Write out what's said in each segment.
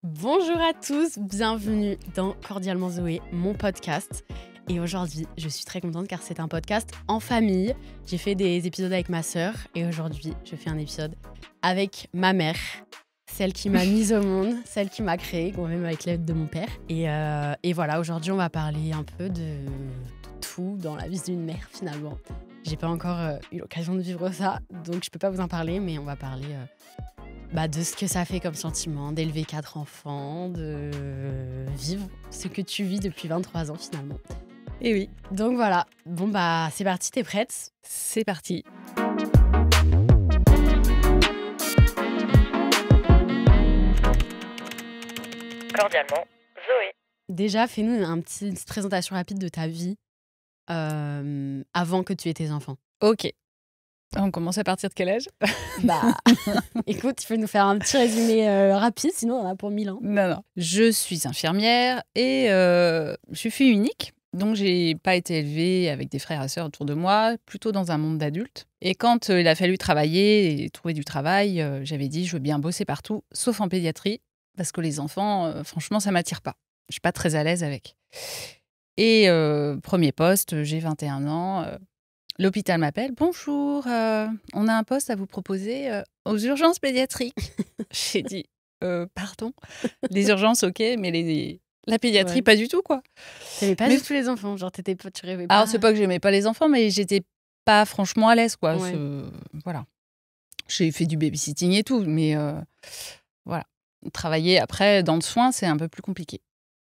Bonjour à tous, bienvenue dans Cordialement Zoé, mon podcast. Et aujourd'hui, je suis très contente car c'est un podcast en famille. J'ai fait des épisodes avec ma sœur et aujourd'hui, je fais un épisode avec ma mère, celle qui m'a mise au monde, celle qui m'a créée, quand même avec l'aide de mon père. Et voilà, aujourd'hui, on va parler un peu de tout dans la vie d'une mère finalement. J'ai pas encore eu l'occasion de vivre ça, donc je peux pas vous en parler, mais on va parler de ce que ça fait comme sentiment d'élever 4 enfants, de vivre ce que tu vis depuis 23 ans finalement. Et oui, Donc voilà, bon c'est parti, t'es prête? c'est parti. Cordialement, Zoé. Déjà, fais-nous une petite présentation rapide de ta vie avant que tu aies tes enfants. Ok. On commence à partir de quel âge? Écoute, tu peux nous faire un petit résumé rapide, sinon on en a pour 1000 ans. Non. Je suis infirmière et je suis fille unique. Donc, j'ai pas été élevée avec des frères et sœurs autour de moi, plutôt dans un monde d'adultes. Et quand il a fallu travailler et trouver du travail, j'avais dit je veux bien bosser partout, sauf en pédiatrie, parce que les enfants, franchement, ça m'attire pas. Je suis pas très à l'aise avec. Et premier poste, j'ai 21 ans. L'hôpital m'appelle. Bonjour, on a un poste à vous proposer aux urgences pédiatriques. J'ai dit pardon. Les urgences, ok, mais la pédiatrie, Ouais. pas du tout, quoi. T'aimais pas Mais- du tout les enfants, genre tu rêvais pas. Alors, c'est pas que j'aimais pas les enfants, mais j'étais pas franchement à l'aise, quoi. Ouais. Voilà. J'ai fait du babysitting et tout, mais voilà. Travailler après dans le soin, c'est un peu plus compliqué.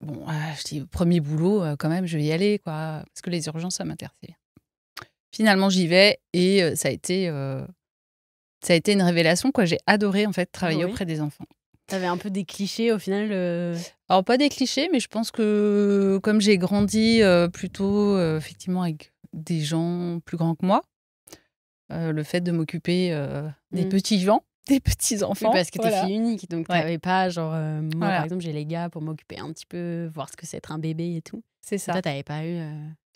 Bon, je dis, premier boulot, quand même, je vais y aller, quoi. Parce que les urgences, ça m'intéressait. Finalement, j'y vais et ça a été une révélation, quoi. J'ai adoré, en fait, travailler Oui. auprès des enfants. T'avais un peu des clichés au final. Alors, pas des clichés, mais je pense que comme j'ai grandi plutôt, effectivement, avec des gens plus grands que moi, le fait de m'occuper des petits gens, des petits-enfants. Oui, parce que t'es voilà. fille unique, donc Ouais. t'avais pas genre moi Voilà. par exemple j'ai les gars pour m'occuper un petit peu, voir ce que c'est être un bébé et tout. C'est ça. Toi t'avais pas eu.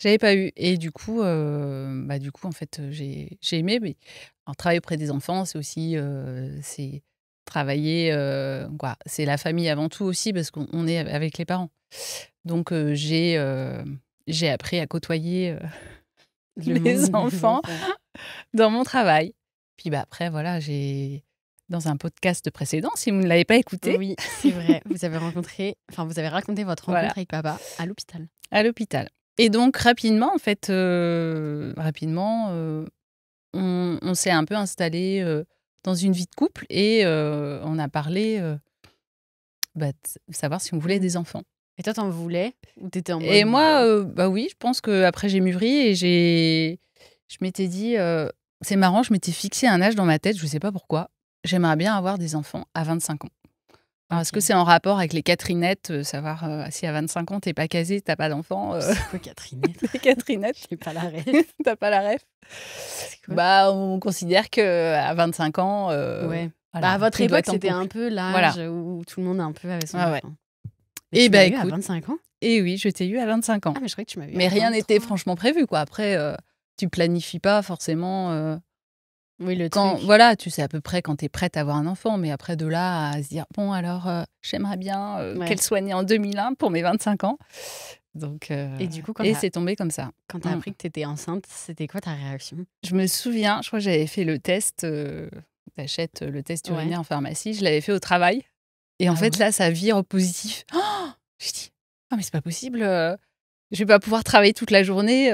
J'avais pas eu. Et du coup, en fait, j'ai aimé. Mais alors, travailler auprès des enfants, c'est aussi c'est travailler. C'est la famille avant tout aussi, parce qu'on est avec les parents. Donc, j'ai appris à côtoyer Le les monde des enfants dans mon travail. Puis après, voilà, dans un podcast précédent, si vous ne l'avez pas écouté, Oui, c'est vrai. Vous avez raconté votre rencontre Voilà. avec papa à l'hôpital. à l'hôpital. Et donc, rapidement, en fait, on s'est un peu installé dans une vie de couple et on a parlé de savoir si on voulait des enfants. Et toi t'en voulais ou t'étais en mode. Et moi, oui, je pense qu'après j'ai mûri et je m'étais dit, c'est marrant, je m'étais fixé un âge dans ma tête, je ne sais pas pourquoi. J'aimerais bien avoir des enfants à 25 ans. Alors, est-ce que c'est en rapport avec les Catherinettes, savoir si à 25 ans, t'es pas casé, t'as pas d'enfant C'est quoi Catherinette? Les Catherinettes, J'ai pas la rêve. t'as pas la ref? C'est quoi? On considère qu'à 25 ans, Ouais. voilà, À votre tu dois époque être en c'était couple. un peu l'âge où tout le monde un peu avait son Ouais, ouais. enfant. Et tu m'as eu écoute, à 25 ans? et oui, je t'ai eu à 25 ans. Ah mais je croyais que tu m'avais eu Mais à rien 23. n'était franchement prévu, quoi. Après, tu planifies pas forcément. Oui, le Quand, truc. voilà, tu sais à peu près quand tu es prête à avoir un enfant, mais après de là à se dire, bon, alors, j'aimerais bien Ouais. qu'elle soit née en 2001 pour mes 25 ans. Donc, Et du coup, quand et c'est tombé comme ça. quand t'as appris que t'étais enceinte, c'était quoi ta réaction? Je me souviens, je crois que j'avais fait le test, t'achètes le test Ouais. urinaire en pharmacie, je l'avais fait au travail. Et en Ah fait, ouais? là, ça vire au positif. Oh, je dis, ah, mais c'est pas possible, je vais pas pouvoir travailler toute la journée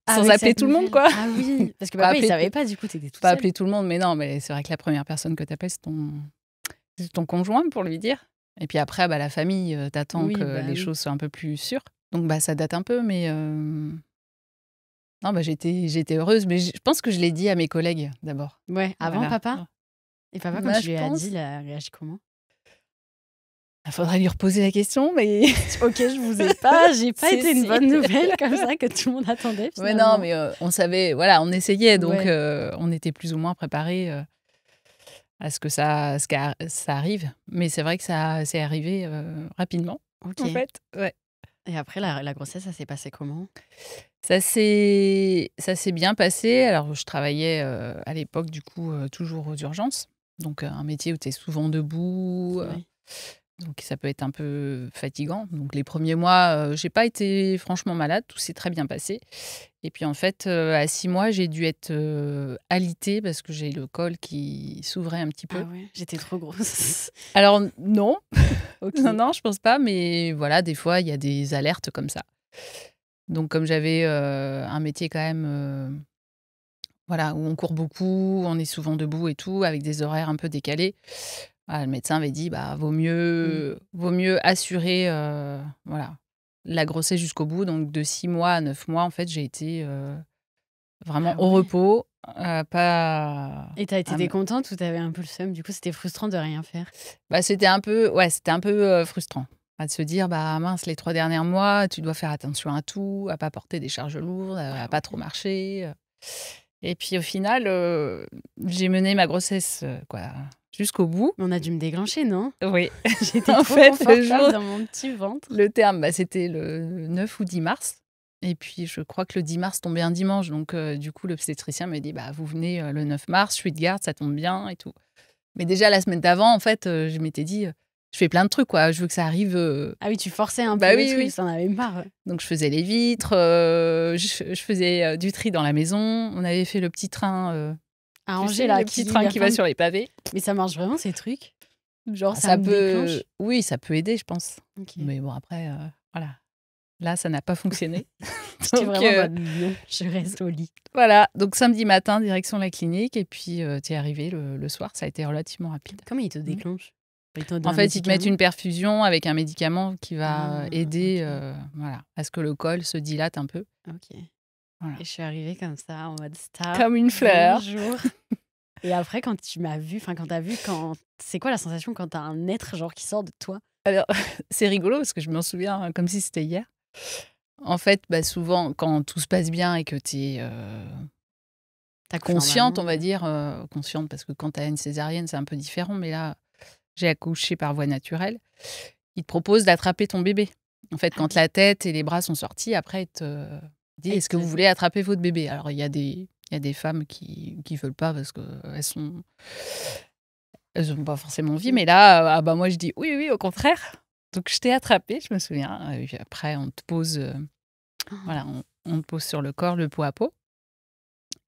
sans Avec appeler cette tout le monde, nouvelle. quoi. Ah oui, parce que Pas papa il appeler savait tout- pas du coup, t'étais toute Pas seule. appeler tout le monde, mais non, mais c'est vrai que la première personne que t'appelles, c'est ton conjoint pour lui dire. Et puis après, la famille t'attend Oui, que bah les oui. choses soient un peu plus sûres. Donc, ça date un peu, mais non, j'étais heureuse. Mais je pense que je l'ai dit à mes collègues d'abord. Ouais, avant Voilà. papa? Et papa quand Bah, tu lui je as pense. dit, il a réagi comment? Il faudrait lui reposer la question, mais. OK, je vous ai pas, j'ai pas Si, été une si. bonne nouvelle comme ça que tout le monde attendait Ouais, finalement. non, mais on savait, voilà, on essayait, donc Ouais. on était plus ou moins préparés à ce que ça arrive. Mais c'est vrai que c'est arrivé rapidement, OK. en fait. Ouais. Et après la grossesse, ça s'est passé comment? Ça s'est bien passé. Alors, je travaillais à l'époque, du coup, toujours aux urgences. Donc, un métier où tu es souvent debout. Ouais. Donc, ça peut être un peu fatigant. Donc, les premiers mois, j'ai pas été franchement malade. Tout s'est très bien passé. Et puis, en fait, à 6 mois, j'ai dû être alitée parce que j'ai le col qui s'ouvrait un petit Ah peu. ouais, j'étais trop grosse. Alors, non. Ok. Non, je pense pas. Mais voilà, des fois, il y a des alertes comme ça. Donc, comme j'avais un métier quand même, voilà, où on court beaucoup, on est souvent debout et tout, avec des horaires un peu décalés. Ah, le médecin avait dit, bah, vaut mieux assurer voilà, la grossesse jusqu'au bout. Donc, de 6 mois à 9 mois, en fait, j'ai été vraiment Ah au ouais. repos. Pas... Et t'as été Ah, mais- contente ou t'avais un peu le seum? Du coup, c'était frustrant de rien faire. bah, c'était un peu, frustrant. À de se dire, bah mince, les 3 derniers mois, tu dois faire attention à tout, à pas porter des charges lourdes, à pas trop marcher. Et puis au final, j'ai mené ma grossesse jusqu'au bout. Mais on a dû me déclencher, non? Oui, J'étais en trop fait, le confortable jour, dans mon petit ventre. le terme, bah, c'était le 9 ou 10 mars. Et puis, je crois que le 10 mars tombait un dimanche. Donc, du coup, l'obstétricien m'a dit, bah, vous venez le 9 mars, je suis de garde, ça tombe bien et tout. Mais déjà, la semaine d'avant, en fait, je m'étais dit, je fais plein de trucs, quoi. Je veux que ça arrive. Ah oui, tu forçais un peu Bah le oui, truc, oui. t'en avais marre. Donc, je faisais les vitres, je faisais du tri dans la maison. On avait fait le petit train, À tu Angers, sais, là, le petit train qui va sur les pavés. Mais ça marche vraiment, ces trucs? Genre, Ah, ça me déclenche? oui, ça peut aider, je pense. Ok. Mais bon, après, voilà. Là, ça n'a pas fonctionné. J'étais Donc, vraiment en mode non, je reste au lit. voilà, donc samedi matin, direction la clinique, et puis tu es arrivé le soir, ça a été relativement rapide. Comment ils te déclenchent? Ils te donnent En un fait, ils te mettent médicament? une perfusion avec un médicament qui va Ah, aider ok. voilà, à ce que le col se dilate un peu. Ok. Voilà. Et je suis arrivée comme ça, en mode star. Comme une fleur. Bonjour. Et après, quand tu m'as vue, enfin, quand t'as vu, c'est quoi la sensation quand t'as un être, genre, qui sort de toi? Alors, c'est rigolo parce que je m'en souviens comme si c'était hier. En fait, bah, souvent, quand tout se passe bien et que tu es T'accouches consciente, on normalement, va dire, consciente, parce que quand tu as une césarienne, c'est un peu différent, mais là, j'ai accouché par voie naturelle. Il te propose d'attraper ton bébé. En fait, Ah quand oui. la tête et les bras sont sortis, après, il te dit, Ah, il est-ce que te vous voulez attraper votre bébé? Alors, il y a des femmes qui veulent pas parce elles ont pas forcément envie, mais là, ah bah moi, je dis oui, oui, au contraire. Donc, je t'ai attrapé, je me souviens. Et puis après, on te pose, voilà, on te pose sur le corps, le pot à pot.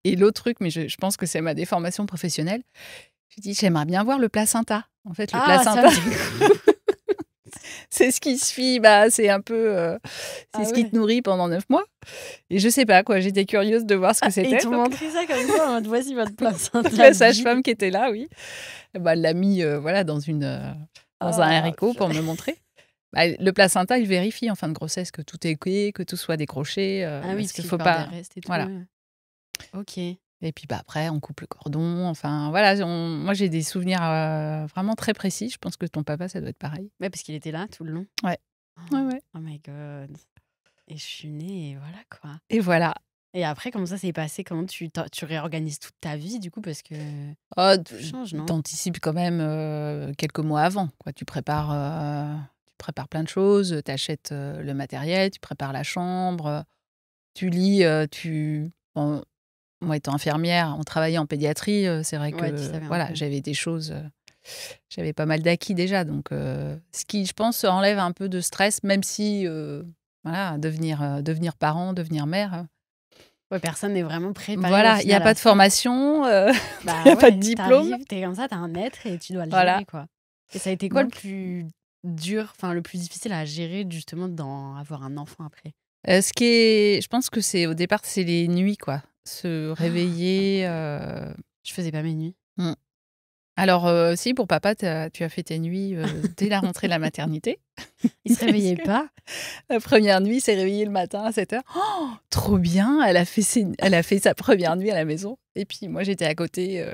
Et l'autre truc, mais je pense que c'est ma déformation professionnelle, je dis, j'aimerais bien voir le placenta. En fait, le Ah, ça placenta, me dit- c'est ce qui suit, bah, c'est un peu, c'est Ah ce qui ouais. te nourrit pendant 9 mois. Et je sais pas, quoi, j'étais curieuse de voir ce que Et c'était. ils t'ont Donc, montré ça comme ça, en mode voici votre placenta. la vide. sage-femme qui était là, oui, bah, elle l'a mis voilà, dans un Ah, haricot pour me montrer. Bah, le placenta, il vérifie en fin de grossesse que tout est OK, que tout soit décroché. Ah oui, Parce parce qu'il qu'il faut faut pas. des restes et tout. Voilà. Ouais. Ok. Et puis bah, après, on coupe le cordon. Enfin, voilà, moi, j'ai des souvenirs vraiment très précis. Je pense que ton papa, ça doit être pareil. Ouais, parce qu'il était là tout le long. Ouais. Oh, Ouais, ouais. oh my god. Et je suis née, et voilà quoi. Et voilà. Et après, comment ça s'est passé? Comment tu réorganises toute ta vie, du coup, parce que Oh, tout change, non? t'anticipes quand même quelques mois avant, quoi. Tu prépares plein de choses, tu achètes le matériel, tu prépares la chambre, tu lis, bon, moi, étant infirmière, on travaillait en pédiatrie, c'est vrai Ouais, tu que savais un voilà, peu. j'avais des choses, j'avais pas mal d'acquis déjà. Donc, ce qui, je pense, enlève un peu de stress, même si, voilà, devenir parent, devenir mère, Ouais, personne n'est vraiment préparé au voilà, il n'y a final pas à de ça. formation, Bah il n'y a pas de ouais, diplôme. t'arrives, t'es comme ça, t'as un être et tu dois le Voilà. gérer, quoi. Et ça a été Moi, quoi le plus dur, enfin le plus difficile à gérer, justement, avoir un enfant après? je pense que c'est au départ, c'est les nuits, quoi. Se réveiller. Je faisais pas mes nuits. Mmh. Alors, si, pour papa, tu as fait tes nuits dès la rentrée de la maternité. Il se réveillait pas? La première nuit, il s'est réveillé le matin à 7 heures. Oh, trop bien! Elle a fait sa première nuit à la maison. Et puis moi, j'étais à côté.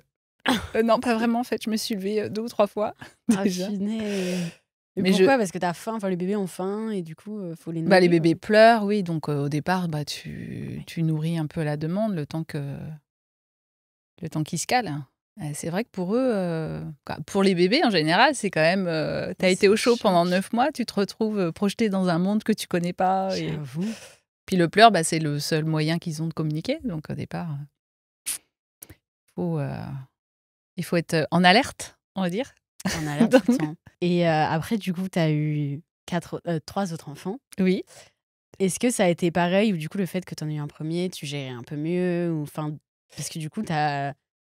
Non, pas vraiment, en fait. Je me suis levée 2 ou 3 fois Ah déjà. punaise. Mais Mais pourquoi? Parce que t'as faim, enfin les bébés ont faim et du coup, faut les nourrir. les bébés pleurent, oui. Donc, au départ, bah, tu nourris un peu à la demande le temps qu'ils se calent. C'est vrai que pour eux, pour les bébés en général, c'est quand même. Tu as Ouais, été c'est au chaud un pendant choc. 9 mois, tu te retrouves projeté dans un monde que tu connais pas. Et J'avoue. puis le pleur, bah, c'est le seul moyen qu'ils ont de communiquer. Donc au départ, faut, il faut être en alerte, on va dire. On a l'air tout le temps. Et après, du coup, tu as eu 3 autres enfants. Oui. Est-ce que ça a été pareil ou du coup, le fait que tu en aies eu un premier, tu gérais un peu mieux ou, enfin, parce que du coup,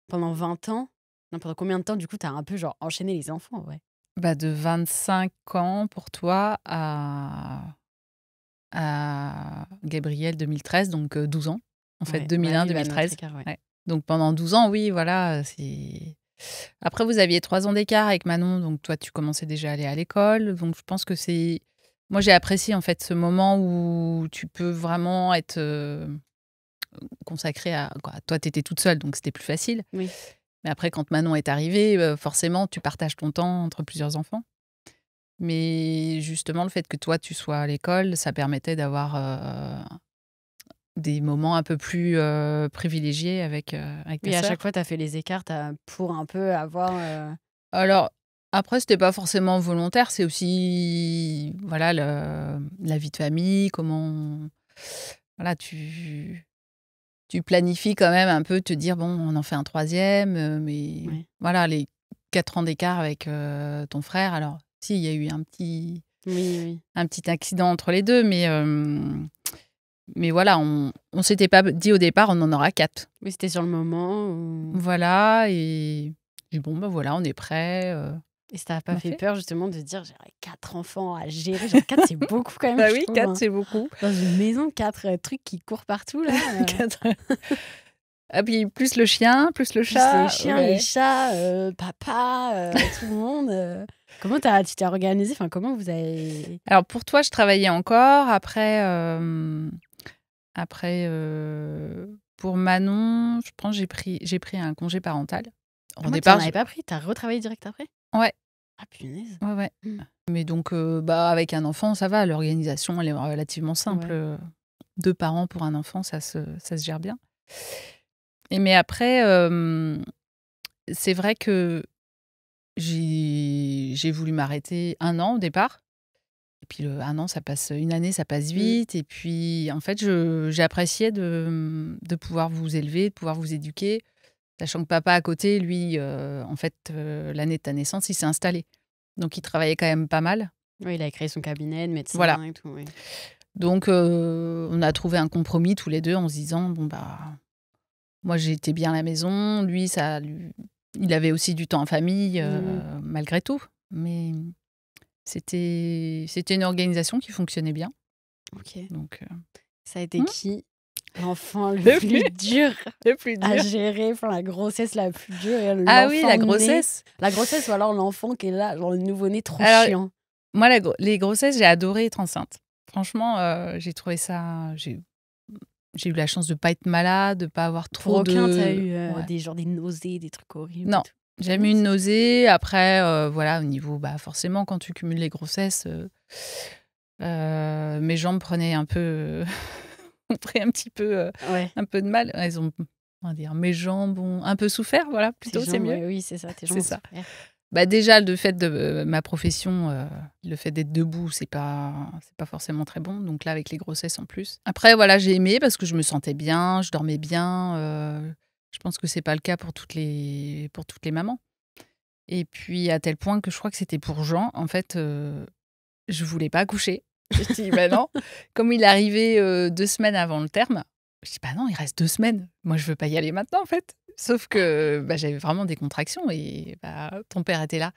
pendant 20 ans, non, pendant combien de temps, du coup, tu as un peu genre enchaîné les enfants, ouais. Bah, de 25 ans pour toi à Gabriel 2013, donc 12 ans. En fait, Ouais, on 2001, arrive à notre 2013. écart, ouais. Ouais. Donc pendant 12 ans, oui, voilà. Après, vous aviez 3 ans d'écart avec Manon, donc toi, tu commençais déjà à aller à l'école. Donc je pense que c'est. Moi, j'ai apprécié en fait ce moment où tu peux vraiment être consacrée à. Quoi. Toi, tu étais toute seule, donc c'était plus facile. Oui. Mais après, quand Manon est arrivée, forcément, tu partages ton temps entre plusieurs enfants. Mais justement, le fait que toi, tu sois à l'école, ça permettait d'avoir des moments un peu plus privilégiés avec ta Oui, à sœur. chaque fois, tu as fait les écarts pour un peu avoir. Alors, après, c'était pas forcément volontaire, c'est aussi voilà, la vie de famille, comment. Voilà, tu planifies quand même un peu, te dire, bon, on en fait un troisième, mais Ouais. voilà, les 4 ans d'écart avec ton frère. Alors, si, il y a eu Oui, oui. un petit accident entre les deux, mais voilà, on s'était pas dit au départ, on en aura 4. Oui, c'était sur le moment. Voilà, et bon, ben voilà, on est prêts. Et ça t'a on pas a fait fait. peur justement de dire j'aurais 4 enfants à gérer. Genre 4, c'est beaucoup quand même, Bah je oui, trouve, 4, hein. c'est beaucoup. Dans une maison, 4 trucs qui courent partout là. 4. Ah, puis plus le chien, plus le Plus chat. les chiens, Ouais. les chats, papa, tout le monde. Comment tu t'es organisée? Enfin, comment vous avez. Alors pour toi, je travaillais encore. Après, pour Manon, je pense que j'ai pris un congé parental. Au Moi, tu départ, n'en avais pas pris? Tu as retravaillé direct après? ouais, Ah, punaise. ouais. Mm. Mais donc, bah, avec un enfant, ça va. L'organisation, elle est relativement simple. Ouais. 2 parents pour un enfant, ça se gère bien. Mais après, c'est vrai que j'ai voulu m'arrêter 1 an au départ. Et puis un an, ça passe, une année, ça passe vite. Et puis, en fait, j'ai apprécié de pouvoir vous élever, de pouvoir vous éduquer, sachant que papa à côté, lui, en fait, l'année de ta naissance, il s'est installé. Donc, il travaillait quand même pas mal. Oui, il a créé son cabinet de médecin Voilà. et tout, oui. Donc, on a trouvé un compromis tous les deux en se disant, bon, bah, moi, j'étais bien à la maison. Lui, il avait aussi du temps en famille, malgré tout. Mais c'était une organisation qui fonctionnait bien. Ok. Donc, Ça a été qui l'enfant le Le plus dur le plus à dur. gérer? Enfin, la grossesse la plus dure et Ah oui, l'enfant la né. grossesse. La grossesse ou alors l'enfant qui est là, genre le nouveau-né trop Alors, chiant. Moi, les grossesses, j'ai adoré être enceinte. Franchement, j'ai trouvé ça. J'ai eu la chance de pas être malade, de pas avoir Pour trop aucun, de. t'as eu Ouais. des nausées, des trucs horribles Non, et tout. j'ai jamais eu une nausée. Après, voilà, au niveau, bah, forcément, quand tu cumules les grossesses, mes jambes prenaient un peu, ont pris un petit peu, Ouais. un peu de mal. Elles ont, on va dire, mes jambes ont un peu souffert. Voilà, plutôt, c'est mieux. Ouais, oui, c'est ça, tes jambes C'est ont ça. souffert. Bah déjà, le fait de ma profession, le fait d'être debout, c'est pas forcément très bon. Donc là, avec les grossesses en plus. Après, voilà, j'ai aimé parce que je me sentais bien, je dormais bien. Je pense que c'est pas le cas pour toutes les mamans. Et puis à tel point que je crois que c'était pour Jean. En fait, je voulais pas accoucher. Je dis bah non. Comme il arrivait 2 semaines avant le terme, je dis bah non, il reste 2 semaines. Moi, je veux pas y aller maintenant en fait. Sauf que bah, j'avais vraiment des contractions et bah, ton père était là.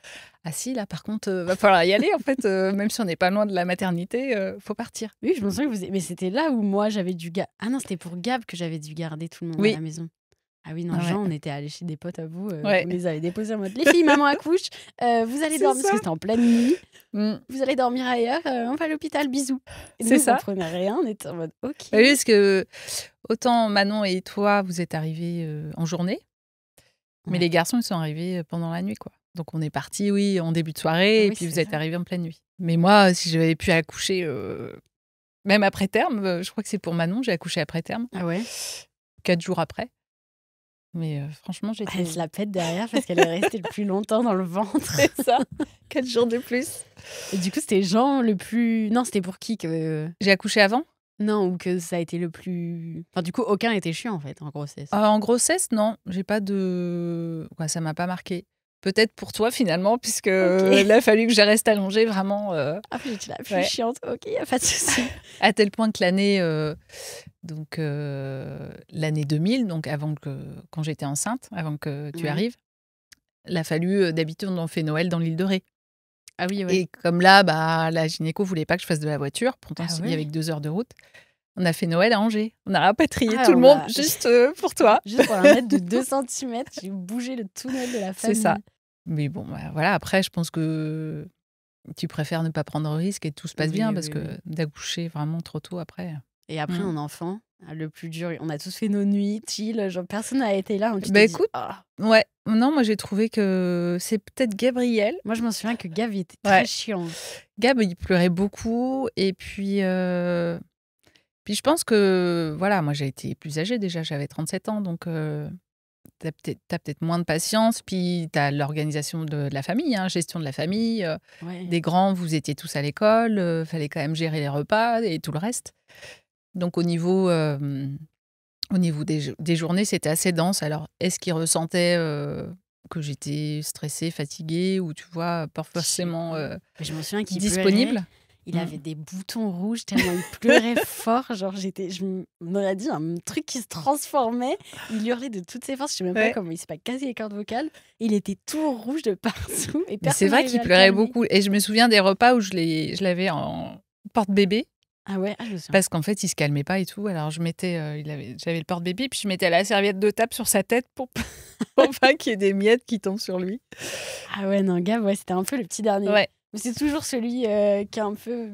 Ah si, là par contre, va falloir y aller en fait. Même si on n'est pas loin de la maternité, faut partir. Oui, je me souviens que mais c'était là où moi j'avais dû Ah non, c'était pour Gab que j'avais dû garder tout le monde à Oui. la maison. Ah oui, non, Ouais. Jean, on était allés chez des potes à vous. Ouais. Vous les avez déposés en mode les filles, maman accouche. Vous allez C'est dormir, parce ça. que c'était en pleine nuit. Mm. Vous allez dormir ailleurs. On va à l'hôpital, bisous. Et C'est nous, ça. on prenait rien. On était en mode ok. Bah oui, parce que autant Manon et toi, vous êtes arrivés en journée, mais Ouais. les garçons, ils sont arrivés pendant la nuit, quoi. Donc on est parti, oui, en début de soirée, Ah et oui, puis vous c'est êtes ça. arrivés en pleine nuit. Mais moi, si j'avais pu accoucher, même après terme, je crois que c'est pour Manon, j'ai accouché après terme, Ah ouais. 4 jours après. Mais franchement, j'étais. Elle se la pète derrière parce qu'elle est restée le plus longtemps dans le ventre. C'est ça, 4 jours de plus. Et du coup, c'était Jean le plus. Non, c'était pour qui que. J'ai accouché avant. Non, ou que ça a été le plus. Enfin, du coup, aucun était chiant en fait en grossesse. En grossesse, non, j'ai pas de. Quoi, ça m'a pas marqué. peut-être pour toi finalement, puisque Ok. il a fallu que je reste allongée vraiment Ah, j'étais la plus ouais, chiante. Ok, y a pas de souci. à tel point que l'année 2000, donc quand j'étais enceinte, avant que tu Ouais. arrives, il a fallu d'habitude on fait Noël dans l'île de Ré. Ah oui, ouais. Et comme là, la gynéco voulait pas que je fasse de la voiture, pourtant Ah il y ouais. avait que 2 heures de route. On a fait Noël à Angers. On a rapatrié Ah, tout le on monde a juste pour toi. juste pour un mètre de 2 centimètres, j'ai bougé le tunnel de la C'est ça. famille. Mais bon, voilà, après, je pense que tu préfères ne pas prendre de risque et tout se passe Oui, bien oui, parce que oui. d'accoucher vraiment trop tôt après. Et après, Mm. un enfant, le plus dur, on a tous fait nos nuits, chill, genre personne n'a été là, où tu Bah t'es dit: écoute, «Ah». ouais, non, moi j'ai trouvé que c'est peut-être Gabriel. Moi, je m'en souviens que Gav, il était très Ouais, chiant. Gab, il pleurait beaucoup et puis je pense que, voilà, moi j'ai été plus âgée déjà, j'avais 37 ans, donc t'as peut-être moins de patience, puis t'as l'organisation de la famille, hein, gestion de la famille. Ouais. Des grands, vous étiez tous à l'école, fallait quand même gérer les repas et tout le reste. Donc au niveau des journées, c'était assez dense. Alors, est-ce qu'ils ressentaient que j'étais stressée, fatiguée ou tu vois, pas Je sais forcément pas. Mais je m'en souviens qu'il pleurait. disponible? Il Mm. avait des boutons rouges tellement il pleurait fort. Genre, on aurait dit un truc qui se transformait. Il hurlait de toutes ses forces. Je sais même pas Ouais. comment il s'est pas cassé les cordes vocales. Il était tout rouge de partout et Mais c'est personne vrai n'arrivait qu'il à le pleurait calmer. beaucoup. Et je me souviens des repas où je l'avais en porte-bébé. Ah ouais, je me souviens. Parce qu'en fait, il se calmait pas et tout. Alors, j'avais le porte-bébé, puis je mettais la serviette de table sur sa tête pour pas qu'il y ait des miettes qui tombent sur lui. Ah ouais, non, Gab, ouais, c'était un peu le petit dernier. Ouais, Mais c'est toujours celui qui est un peu.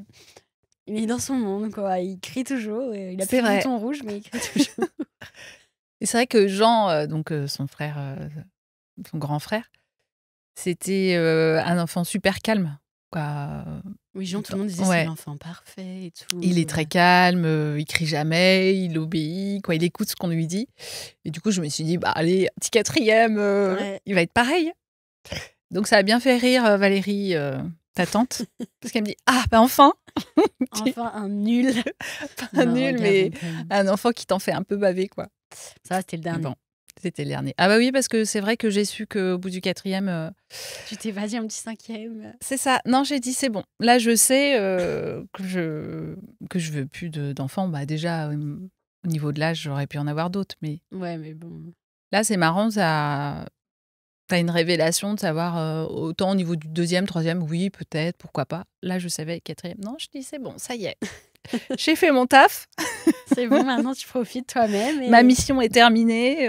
Il est dans son monde, quoi. Il crie toujours. Il a c'est plus de vrai. boutons rouges, mais il crie toujours. Et c'est vrai que Jean, donc son frère, son grand frère, c'était un enfant super calme, quoi. Oui, Jean, tout le monde disait c'est Ouais, l'enfant parfait et tout. il est très calme, il crie jamais, il obéit, quoi. Il écoute ce qu'on lui dit. Et du coup, je me suis dit, bah allez, un petit quatrième, Ouais. il va être pareil. Donc ça a bien fait rire Valérie, ta tante, parce qu'elle me dit, ah bah enfin, Enfin, un nul. pas Non, nul, Gab, mais on t'aime. un enfant qui t'en fait un peu baver, quoi. Ça, c'était le Mais dernier. bon, c'était le dernier. Ah bah oui, parce que c'est vrai que j'ai su qu'au bout du quatrième, Tu t'es pas dit un petit cinquième. c'est ça. Non, j'ai dit c'est bon. Là, je sais que je veux plus d'enfants. Bah déjà, au niveau de l'âge, j'aurais pu en avoir d'autres, mais Ouais, mais bon. là, c'est marrant. T'as une révélation de savoir autant au niveau du deuxième, troisième, oui, peut-être, pourquoi pas. Là, je savais quatrième. Non, je dis c'est bon, ça y est. J'ai fait mon taf. C'est bon, maintenant tu profites toi-même. Ma mission est terminée.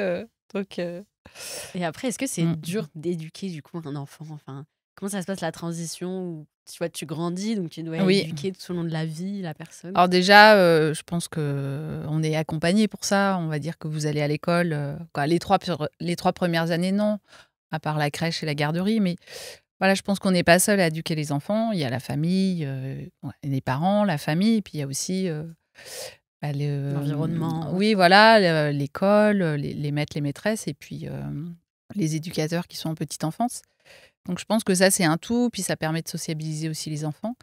Donc, Et après, est-ce que c'est mm. dur d'éduquer du coup un enfant? Enfin, comment ça se passe la transition où tu vois, tu grandis, donc tu dois Oui. éduquer tout au long de la vie la personne. Alors déjà, je pense que on est accompagné pour ça. On va dire que vous allez à l'école. Les 3 premières années, non, à part la crèche et la garderie. Mais voilà, je pense qu'on n'est pas seul à éduquer les enfants. Il y a la famille, les parents, la famille, et puis il y a aussi L'environnement. oui, voilà, l'école, les maîtres, les maîtresses, et puis les éducateurs qui sont en petite enfance. Donc je pense que ça, c'est un tout, puis ça permet de sociabiliser aussi les enfants.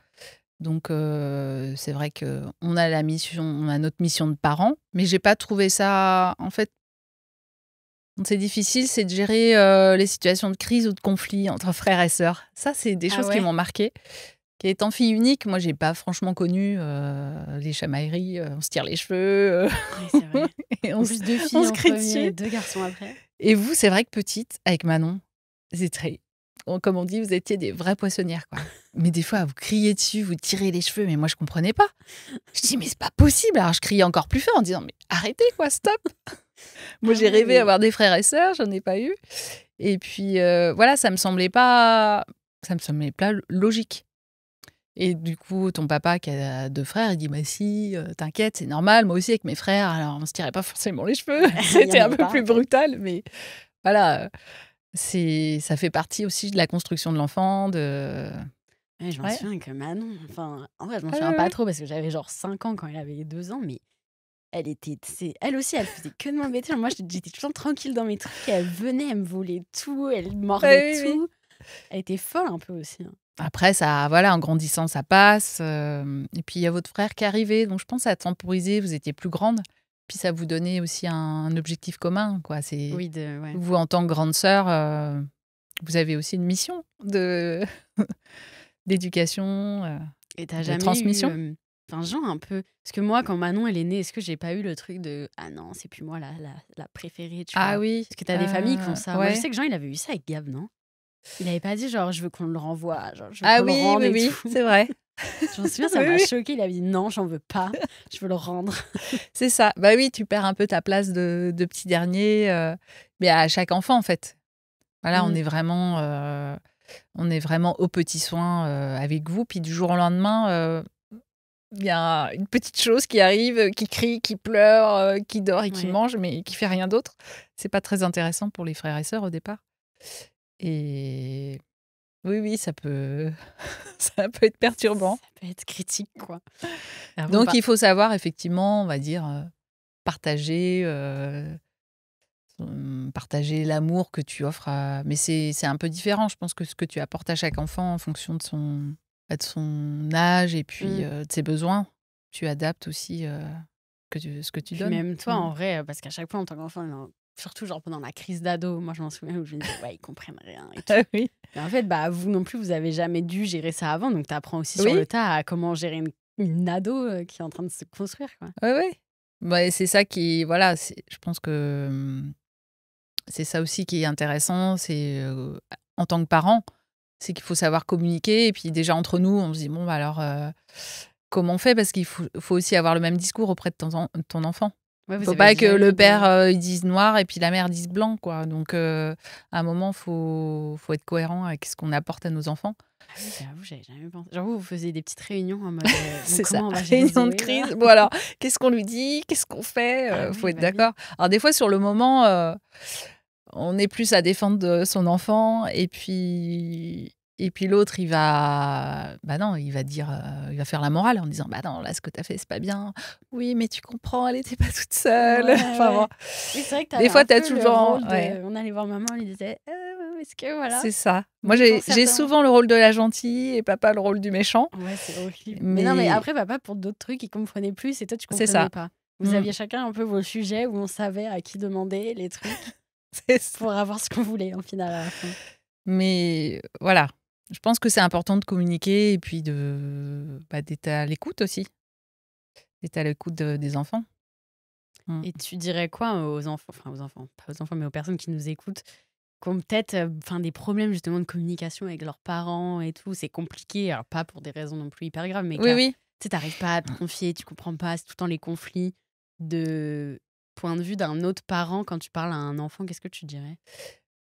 Donc c'est vrai qu'on a on a notre mission de parents, mais j'ai pas trouvé ça. En fait, c'est difficile, c'est de gérer les situations de crise ou de conflit entre frères et sœurs. Ça, c'est des Ah choses qui ouais? m'ont marquée. Qui étant fille unique, moi, j'ai pas franchement connu les chamailleries. On se tire les cheveux, Ouais, c'est vrai. et En plus, 2 filles on se en crie premier et dessus. 2 garçons après. Et vous, c'est vrai que petite, avec Manon, c'est très. Comme on dit, vous étiez des vraies poissonnières, quoi. Mais des fois, vous criez dessus, vous tirez les cheveux, mais moi, je comprenais pas. Je dis, mais c'est pas possible. Alors, je criais encore plus fort en disant, mais arrêtez, quoi, stop. Moi, Ah j'ai ouais, rêvé mais d'avoir des frères et sœurs, j'en ai pas eu. Et puis, voilà, ça me semblait pas logique. Et du coup, ton papa qui a 2 frères, il dit, bah si, t'inquiète, c'est normal, moi aussi avec mes frères, alors on se tirait pas forcément les cheveux, il y c'était en un avait peu pas, plus en fait. brutal, mais voilà, ça fait partie aussi de la construction de l'enfant, Ouais, je m'en Ouais. souviens que Manon, enfin, en vrai, je m'en Ah souviens ouais, pas ouais. trop parce que j'avais genre 5 ans quand elle avait 2 ans, mais elle aussi, elle faisait que de m'embêter. Moi, j'étais tout le temps tranquille dans mes trucs et elle venait, elle me volait tout, elle mordait Ouais, oui, oui. tout. Elle était folle un peu aussi, hein. Après, ça, voilà, en grandissant, ça passe. Et puis, il y a votre frère qui est arrivé, donc je pense que ça a temporisé, vous étiez plus grande. Puis, ça vous donnait aussi un objectif commun, quoi. C'est Oui, ouais. vous, en tant que grande sœur, vous avez aussi une mission d'éducation, Et t'as de jamais transmission. eu, enfin, genre un peu. Parce que moi, quand Manon elle est née, est-ce que j'ai pas eu le truc de ah non, c'est plus moi la préférée, tu Ah vois? oui, Parce que t'as des familles qui font ça. Moi, je ouais. sais que Jean, il avait eu ça avec Gab, non? Il avait pas dit genre je veux qu'on le renvoie, genre je veux Ah qu'on le oui, rende oui, et oui, tout. c'est vrai. Je m'en souviens, ça Oui, m'a oui, choquée. Il avait dit non, j'en veux pas, je veux le rendre. c'est ça. Bah oui, tu perds un peu ta place de petit dernier, mais à chaque enfant, en fait. Voilà, Mm. on est vraiment aux petits soins avec vous. Puis du jour au lendemain, il y a une petite chose qui arrive, qui crie, qui pleure, qui dort et qui Ouais. mange, mais qui fait rien d'autre. C'est pas très intéressant pour les frères et sœurs au départ. Et oui, oui, ça peut, ça peut être perturbant. Ça peut être critique, quoi. Ah bon, Donc bah, il faut savoir effectivement, on va dire, partager, partager l'amour que tu offres à. Mais c'est un peu différent. Je pense que ce que tu apportes à chaque enfant en fonction de son âge et puis mm. de ses besoins, tu adaptes aussi ce que tu Puis donnes. même toi, en vrai, parce qu'à chaque fois, en tant qu'enfant, surtout genre pendant la crise d'ado, moi je m'en souviens où je me disais, ouais, ils comprennent rien et tout. Ah oui. Mais en fait, bah, vous non plus, vous avez jamais dû gérer ça avant, donc tu apprends aussi sur Oui, le tas à comment gérer une ado qui est en train de se construire, quoi. oui, oui. Ouais, c'est ça qui, voilà, je pense que c'est ça aussi qui est intéressant, c'est en tant que parent, c'est qu'il faut savoir communiquer. Et puis déjà entre nous, on se dit, bon, bah alors, comment on fait? Parce faut aussi avoir le même discours auprès de ton enfant. Ouais, Il vous faut avez pas que jamais le eu père de... il dise noir et puis la mère dise blanc, quoi. Donc à un moment, faut être cohérent avec ce qu'on apporte à nos enfants. Ah oui, j'avoue, j'avais jamais pensé. Genre, vous faisiez des petites réunions en mode, bon, C'est ça, comment on va gérer réunion de Zoé, là? crise. Bon alors, qu'est-ce qu'on lui dit? Qu'est-ce qu'on fait? Ah Faut oui, être bah oui. d'accord. Alors des fois, sur le moment, on est plus à défendre de son enfant et puis l'autre, bah non, il va dire, il va faire la morale en disant, bah non, là, ce que tu as fait, c'est pas bien. Oui, mais tu comprends, elle était pas toute seule. Ouais, Enfin bon, ouais. Oui, c'est vrai que des t'avais fois, un tu as peu le toujours, rôle ouais. de... On allait voir maman, on lui disait, est-ce que voilà? C'est ça. Moi, Mais pour j'ai certains... souvent le rôle de la gentille et papa le rôle du méchant. Ouais, c'est horrible. Mais non, mais Mais après, papa, pour d'autres trucs, il comprenait plus et toi, tu c'est comprenais ça. pas. Vous Mm. aviez chacun un peu vos sujets où on savait à qui demander les trucs C'est ça. pour avoir ce qu'on voulait, en final, à la fin. Mais voilà, je pense que c'est important de communiquer et puis d'être à l'écoute aussi. D'être à l'écoute des enfants. Mm. Et tu dirais quoi aux enfants, enfin aux enfants, pas aux enfants, mais aux personnes qui nous écoutent, qui ont peut-être enfin, des problèmes justement de communication avec leurs parents et tout, c'est compliqué, alors pas pour des raisons non plus hyper graves, mais Oui, tu oui. sais, t'arrives pas à te confier, tu comprends pas, c'est tout le temps les conflits de point de vue d'un autre parent quand tu parles à un enfant, qu'est-ce que tu dirais?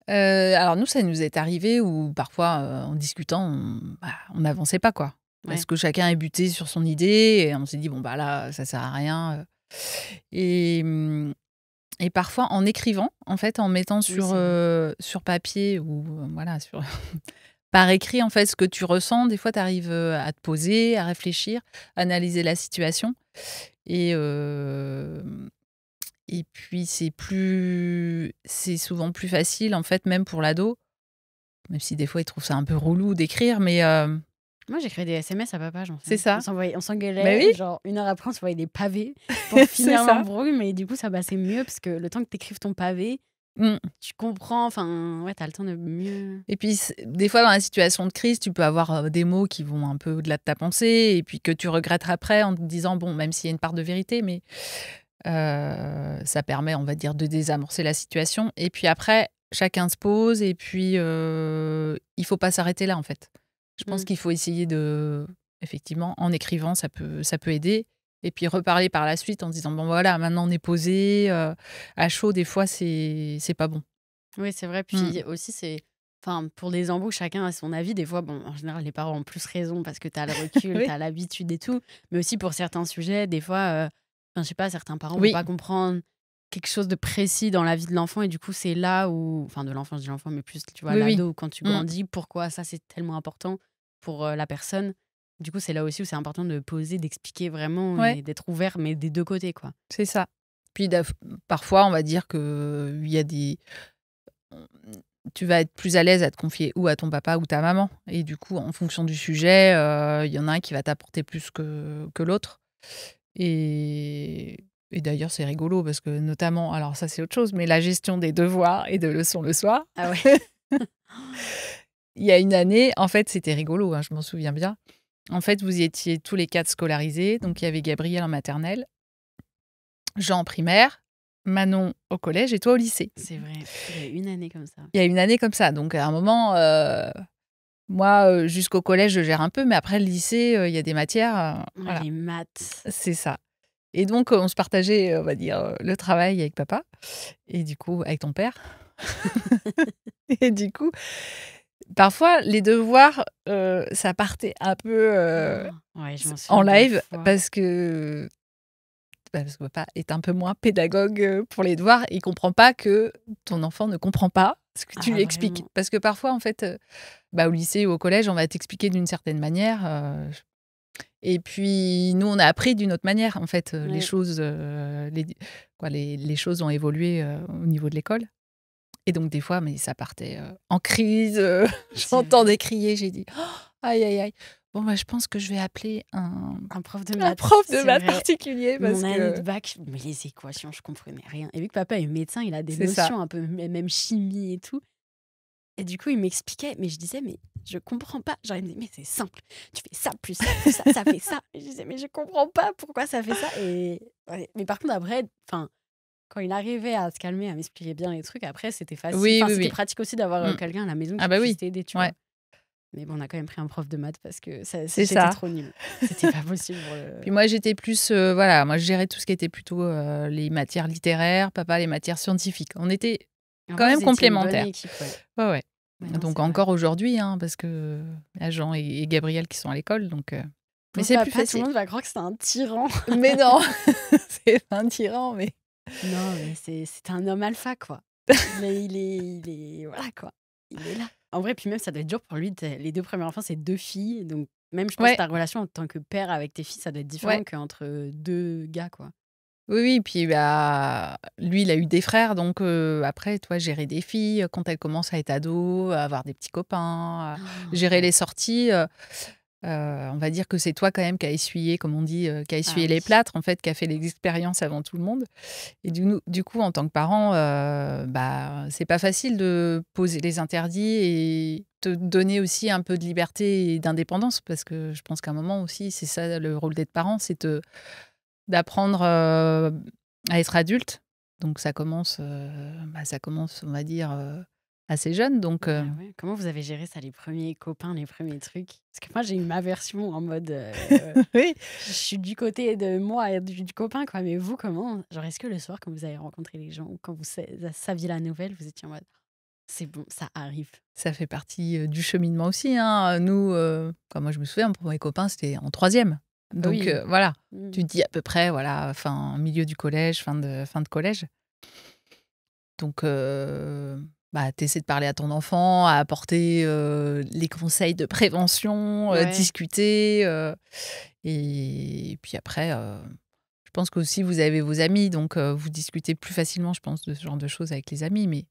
Alors nous, ça nous est arrivé où parfois, en discutant, on n'avançait pas, quoi. Ouais. Parce que chacun est buté sur son idée et on s'est dit: «Bon, bah, là, ça sert à rien». Et et parfois en écrivant, en fait, en mettant Oui, c'est vrai. sur papier ou voilà, par écrit, en fait, ce que tu ressens, des fois, tu arrives, à te poser, à réfléchir, analyser la situation et hem et puis c'est souvent plus facile, en fait, même pour l'ado, même si des fois, il trouve ça un peu relou d'écrire, mais Moi, j'écrivais des SMS à papa, j'en c'est sais. ça. On Mais s'engueulait, oui, et genre une heure après, on s'envoyait des pavés pour c'est finir ça. l'embrouille, mais du coup, ça passait mieux parce que le temps que t'écrives ton pavé, Mmh. tu comprends, enfin, ouais, t'as le temps de mieux. Et puis, des fois, dans la situation de crise, tu peux avoir des mots qui vont un peu au-delà de ta pensée et puis que tu regrettes après en te disant, bon, même s'il y a une part de vérité, mais ça permet, on va dire, de désamorcer la situation. Et puis après, chacun se pose et puis il faut pas s'arrêter là, en fait. Je pense Mm. qu'il faut essayer effectivement, en écrivant, ça peut aider. Et puis reparler par la suite en disant, bon, voilà, maintenant on est posé, à chaud, des fois, c'est pas bon. Oui, c'est vrai. Mm. Puis aussi, c'est. Enfin, pour des embrouilles, chacun a son avis. Des fois, bon, en général, les parents ont plus raison parce que t'as le recul, Oui. t'as l'habitude et tout. Mais aussi pour certains sujets, des fois, enfin, je sais pas, certains parents vont Oui. pas comprendre quelque chose de précis dans la vie de l'enfant. Et du coup, c'est là où. Enfin, de l'enfant, je dis l'enfant, mais plus, tu vois, Oui, oui. l'ado, quand tu Mm. grandis, pourquoi ça, c'est tellement important pour la personne. Du coup, c'est là aussi où c'est important de poser, d'expliquer vraiment Ouais. et d'être ouvert, mais des deux côtés, quoi. C'est ça. Puis parfois, on va dire que il y a tu vas être plus à l'aise à te confier ou à ton papa ou ta maman. Et du coup, en fonction du sujet, il y en a un qui va t'apporter plus que l'autre. Et, et d'ailleurs, c'est rigolo parce que notamment, alors ça c'est autre chose, mais la gestion des devoirs et de leçons le soir, Ah ouais. Il y a une année, en fait, c'était rigolo, hein, je m'en souviens bien. En fait, vous étiez tous les 4 scolarisés. Donc, il y avait Gabriel en maternelle, Jean en primaire, Manon au collège et toi au lycée. C'est vrai, il y a une année comme ça. Il y a une année comme ça. Donc, à un moment, moi, jusqu'au collège, je gère un peu. Mais après, le lycée, il y a des matières. Voilà, Les maths. c'est ça. Et donc, on se partageait, on va dire, le travail avec papa. Et du coup, avec ton père. Et du coup, parfois, les devoirs, ça partait un peu Ouais, je m'en en souviens des live fois. parce que papa est un peu moins pédagogue pour les devoirs. Il comprend pas que ton enfant ne comprend pas ce que tu lui expliques. Vraiment. Parce que parfois, en fait, au lycée ou au collège, on va t'expliquer d'une certaine manière. Et puis, nous, on a appris d'une autre manière, en fait. Les Ouais. choses, les choses ont évolué au niveau de l'école. Et donc, des fois, mais ça partait en crise. C'est J'entendais crier. J'ai dit, oh, aïe, aïe, aïe. Bon, je pense que je vais appeler un prof de un maths. prof de c'est maths vrai. particulier. Parce Mon année que de bac, mais les équations, je comprenais rien. Et vu que papa est médecin, il a des c'est ça. notions un peu, même chimie et tout. Et du coup, il m'expliquait, mais je disais, mais je comprends pas. Genre, il me disait, mais c'est simple. Tu fais ça, plus ça, plus ça, ça fait ça. Et je disais, mais je comprends pas pourquoi ça fait ça. Et ouais. Mais par contre, après, quand il arrivait à se calmer, à m'expliquer bien les trucs, après, c'était facile. Oui, Enfin, oui, c'était oui. pratique aussi d'avoir Mm. quelqu'un à la maison qui Ah bah puisse oui. t'aider, tu Ouais. vois. Mais bon, on a quand même pris un prof de maths parce que C'est j'étais ça. trop nulle. C'était pas possible pour Puis moi, j'étais plus, moi, je gérais tout ce qui était plutôt les matières littéraires, papa, les matières scientifiques. On était En quand vrai, même vous étiez une bonne complémentaires. équipe, ouais. Ouais, ouais. Ouais, non, Donc c'est vrai. encore aujourd'hui, hein, parce que il y a Jean et Gabriel qui sont à l'école, donc. Mais Pauvre c'est plus papa, tout facile. le monde va croire que c'est un tyran. Mais non, c'est pas un tyran, mais. Non, mais c'est un homme alpha, quoi. Il est voilà, quoi. Il est là. En vrai, puis même, ça doit être dur pour lui. Les 2 premiers enfants, c'est 2 filles. Donc, même, je pense que Ouais, ta relation en tant que père avec tes filles, ça doit être différent ouais. qu'entre 2 gars, quoi. Oui, oui. Puis lui, il a eu des frères, donc après, toi, gérer des filles quand elles commencent à être ados, à avoir des petits copains, gérer Ouais. les sorties. On va dire que c'est toi quand même qui a essuyé, comme on dit, qui a essuyé Ah les oui. plâtres, en fait, qui a fait les expériences avant tout le monde. Et du coup, en tant que parent, c'est pas facile de poser les interdits et te donner aussi un peu de liberté et d'indépendance, parce que je pense qu'à un moment aussi, c'est ça le rôle d'être parent, c'est d'apprendre à être adulte. Donc ça commence, on va dire, assez jeune. Donc Bah ouais. Comment vous avez géré ça, les premiers copains, les premiers trucs? Parce que moi, j'ai eu ma version en mode, oui. je suis du côté de moi et du copain, quoi. Mais vous, comment? Genre, est-ce que le soir, quand vous avez rencontré les gens ou quand vous saviez la nouvelle, vous étiez en mode: «C'est bon, ça arrive». Ça fait partie du cheminement aussi, hein. Nous, quand moi je me souviens, mon premier copain, c'était en 3e. Donc Oui. voilà, Mmh. tu te dis à peu près, voilà, milieu du collège, fin de collège. Donc tu essaies de parler à ton enfant, à apporter les conseils de prévention, Ouais. discuter. Et puis après, je pense qu'aussi vous avez vos amis, donc vous discutez plus facilement, je pense, de ce genre de choses avec les amis. Mais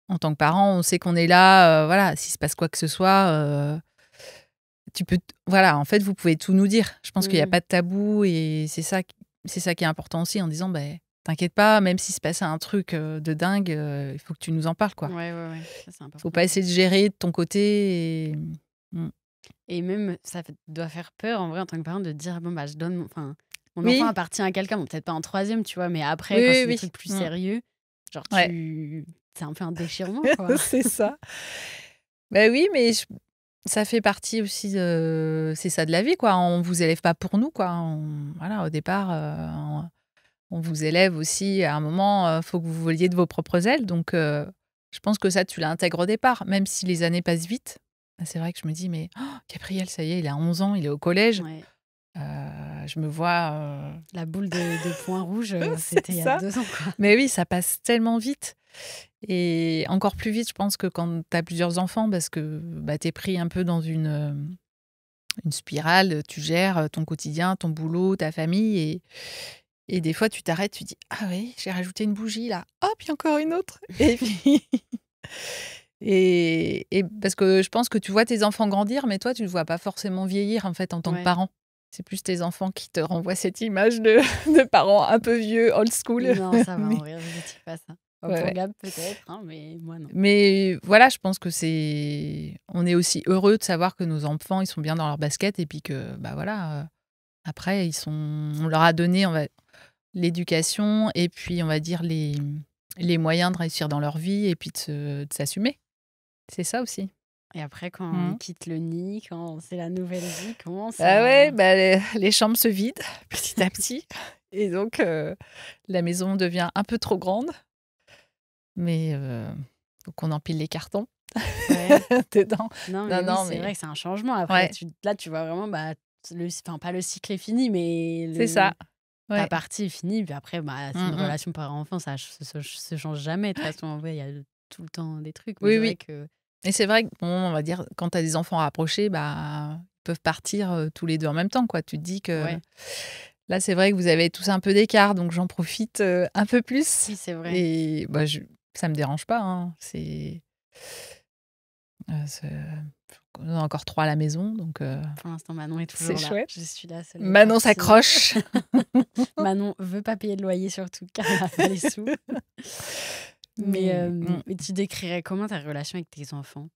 en tant que parent, on sait qu'on est là, voilà, s'il se passe quoi que ce soit, voilà, en fait, vous pouvez tout nous dire. Je pense qu'il n'y a Mmh. pas de tabou et c'est ça qui est important aussi en disant, t'inquiète pas, même s'il se passe un truc de dingue, il faut que tu nous en parles, quoi. Ouais, ouais, ouais. Ça, c'est Faut important. pas essayer de gérer de ton côté et. Et même, doit faire peur, en vrai, en tant que parent, de dire: «Bon, bah, je donne mon enfant Oui, appartient à quelqu'un». Bon, peut-être pas en 3e, tu vois? Mais après, oui, quand oui, c'est des oui. trucs plus Mmh. sérieux, genre, Ouais, c'est un peu un déchirement, quoi. c'est ça. Oui, mais ça fait partie aussi c'est ça de la vie, quoi. On vous élève pas pour nous, quoi. Voilà, au départ, on vous élève aussi. À un moment, faut que vous voliez de vos propres ailes. Donc, je pense que ça, tu l'intègres au départ, même si les années passent vite. C'est vrai que je me dis, mais Gabriel, ça y est, il a 11 ans, il est au collège. Ouais. Je me vois. La boule de points rouges, C'est c'était il y a ça. 2 ans, quoi. Mais oui, ça passe tellement vite. Et encore plus vite, je pense, que quand tu as plusieurs enfants, parce que tu es pris un peu dans une spirale. Tu gères ton quotidien, ton boulot, ta famille. Et des fois, tu t'arrêtes, tu dis: «Ah oui, j'ai rajouté une bougie là. Hop, il y a encore une autre». Et puis et parce que je pense que tu vois tes enfants grandir, mais toi, tu ne le vois pas forcément vieillir, en fait, en tant que Ouais. parent. C'est plus tes enfants qui te renvoient cette image de parents un peu vieux, old school. Non, ça va, en Mais vrai, vous étiez pas ça. Pour Ouais. Gab, peut-être, hein, mais moi, non. Mais voilà, je pense que on est aussi heureux de savoir que nos enfants, ils sont bien dans leur basket et puis que, bah voilà, après, on leur a donné l'éducation et puis, on va dire, les moyens de réussir dans leur vie et puis de s'assumer. C'est ça aussi. Et après, quand on Mhm. quitte le nid, quand c'est la nouvelle vie, comment ça... Ah ouais, bah, les chambres se vident petit à petit. Et donc, la maison devient un peu trop grande. Mais donc, on empile les cartons Ouais. dedans. Non, Non, mais oui, non, c'est mais vrai que c'est un changement. Après, ouais, là, tu vois vraiment, bah, enfin, pas le cycle est fini, mais c'est ça. ta Ouais. partie est finie. Puis après, bah, c'est une Mm, mm. relation parent-enfant, ça se change jamais. De toute façon, en vrai, il y a tout le temps des trucs. Mais Oui, c'est vrai oui. que... Et c'est vrai que, bon, on va dire, quand tu as des enfants rapprochés, bah, ils peuvent partir tous les deux en même temps, quoi. Tu te dis que Ouais, là, c'est vrai que vous avez tous un peu d'écart, donc j'en profite un peu plus. oui, c'est vrai. Et bah, ça me dérange pas, hein. On a encore 3 à la maison, donc Pour l'instant, Manon est c'est toujours là. chouette. Je suis la seule Manon partie. s'accroche. Manon veut pas payer de loyer surtout, car elle n'a pas les sous. Mais tu décrirais comment ta relation avec tes enfants?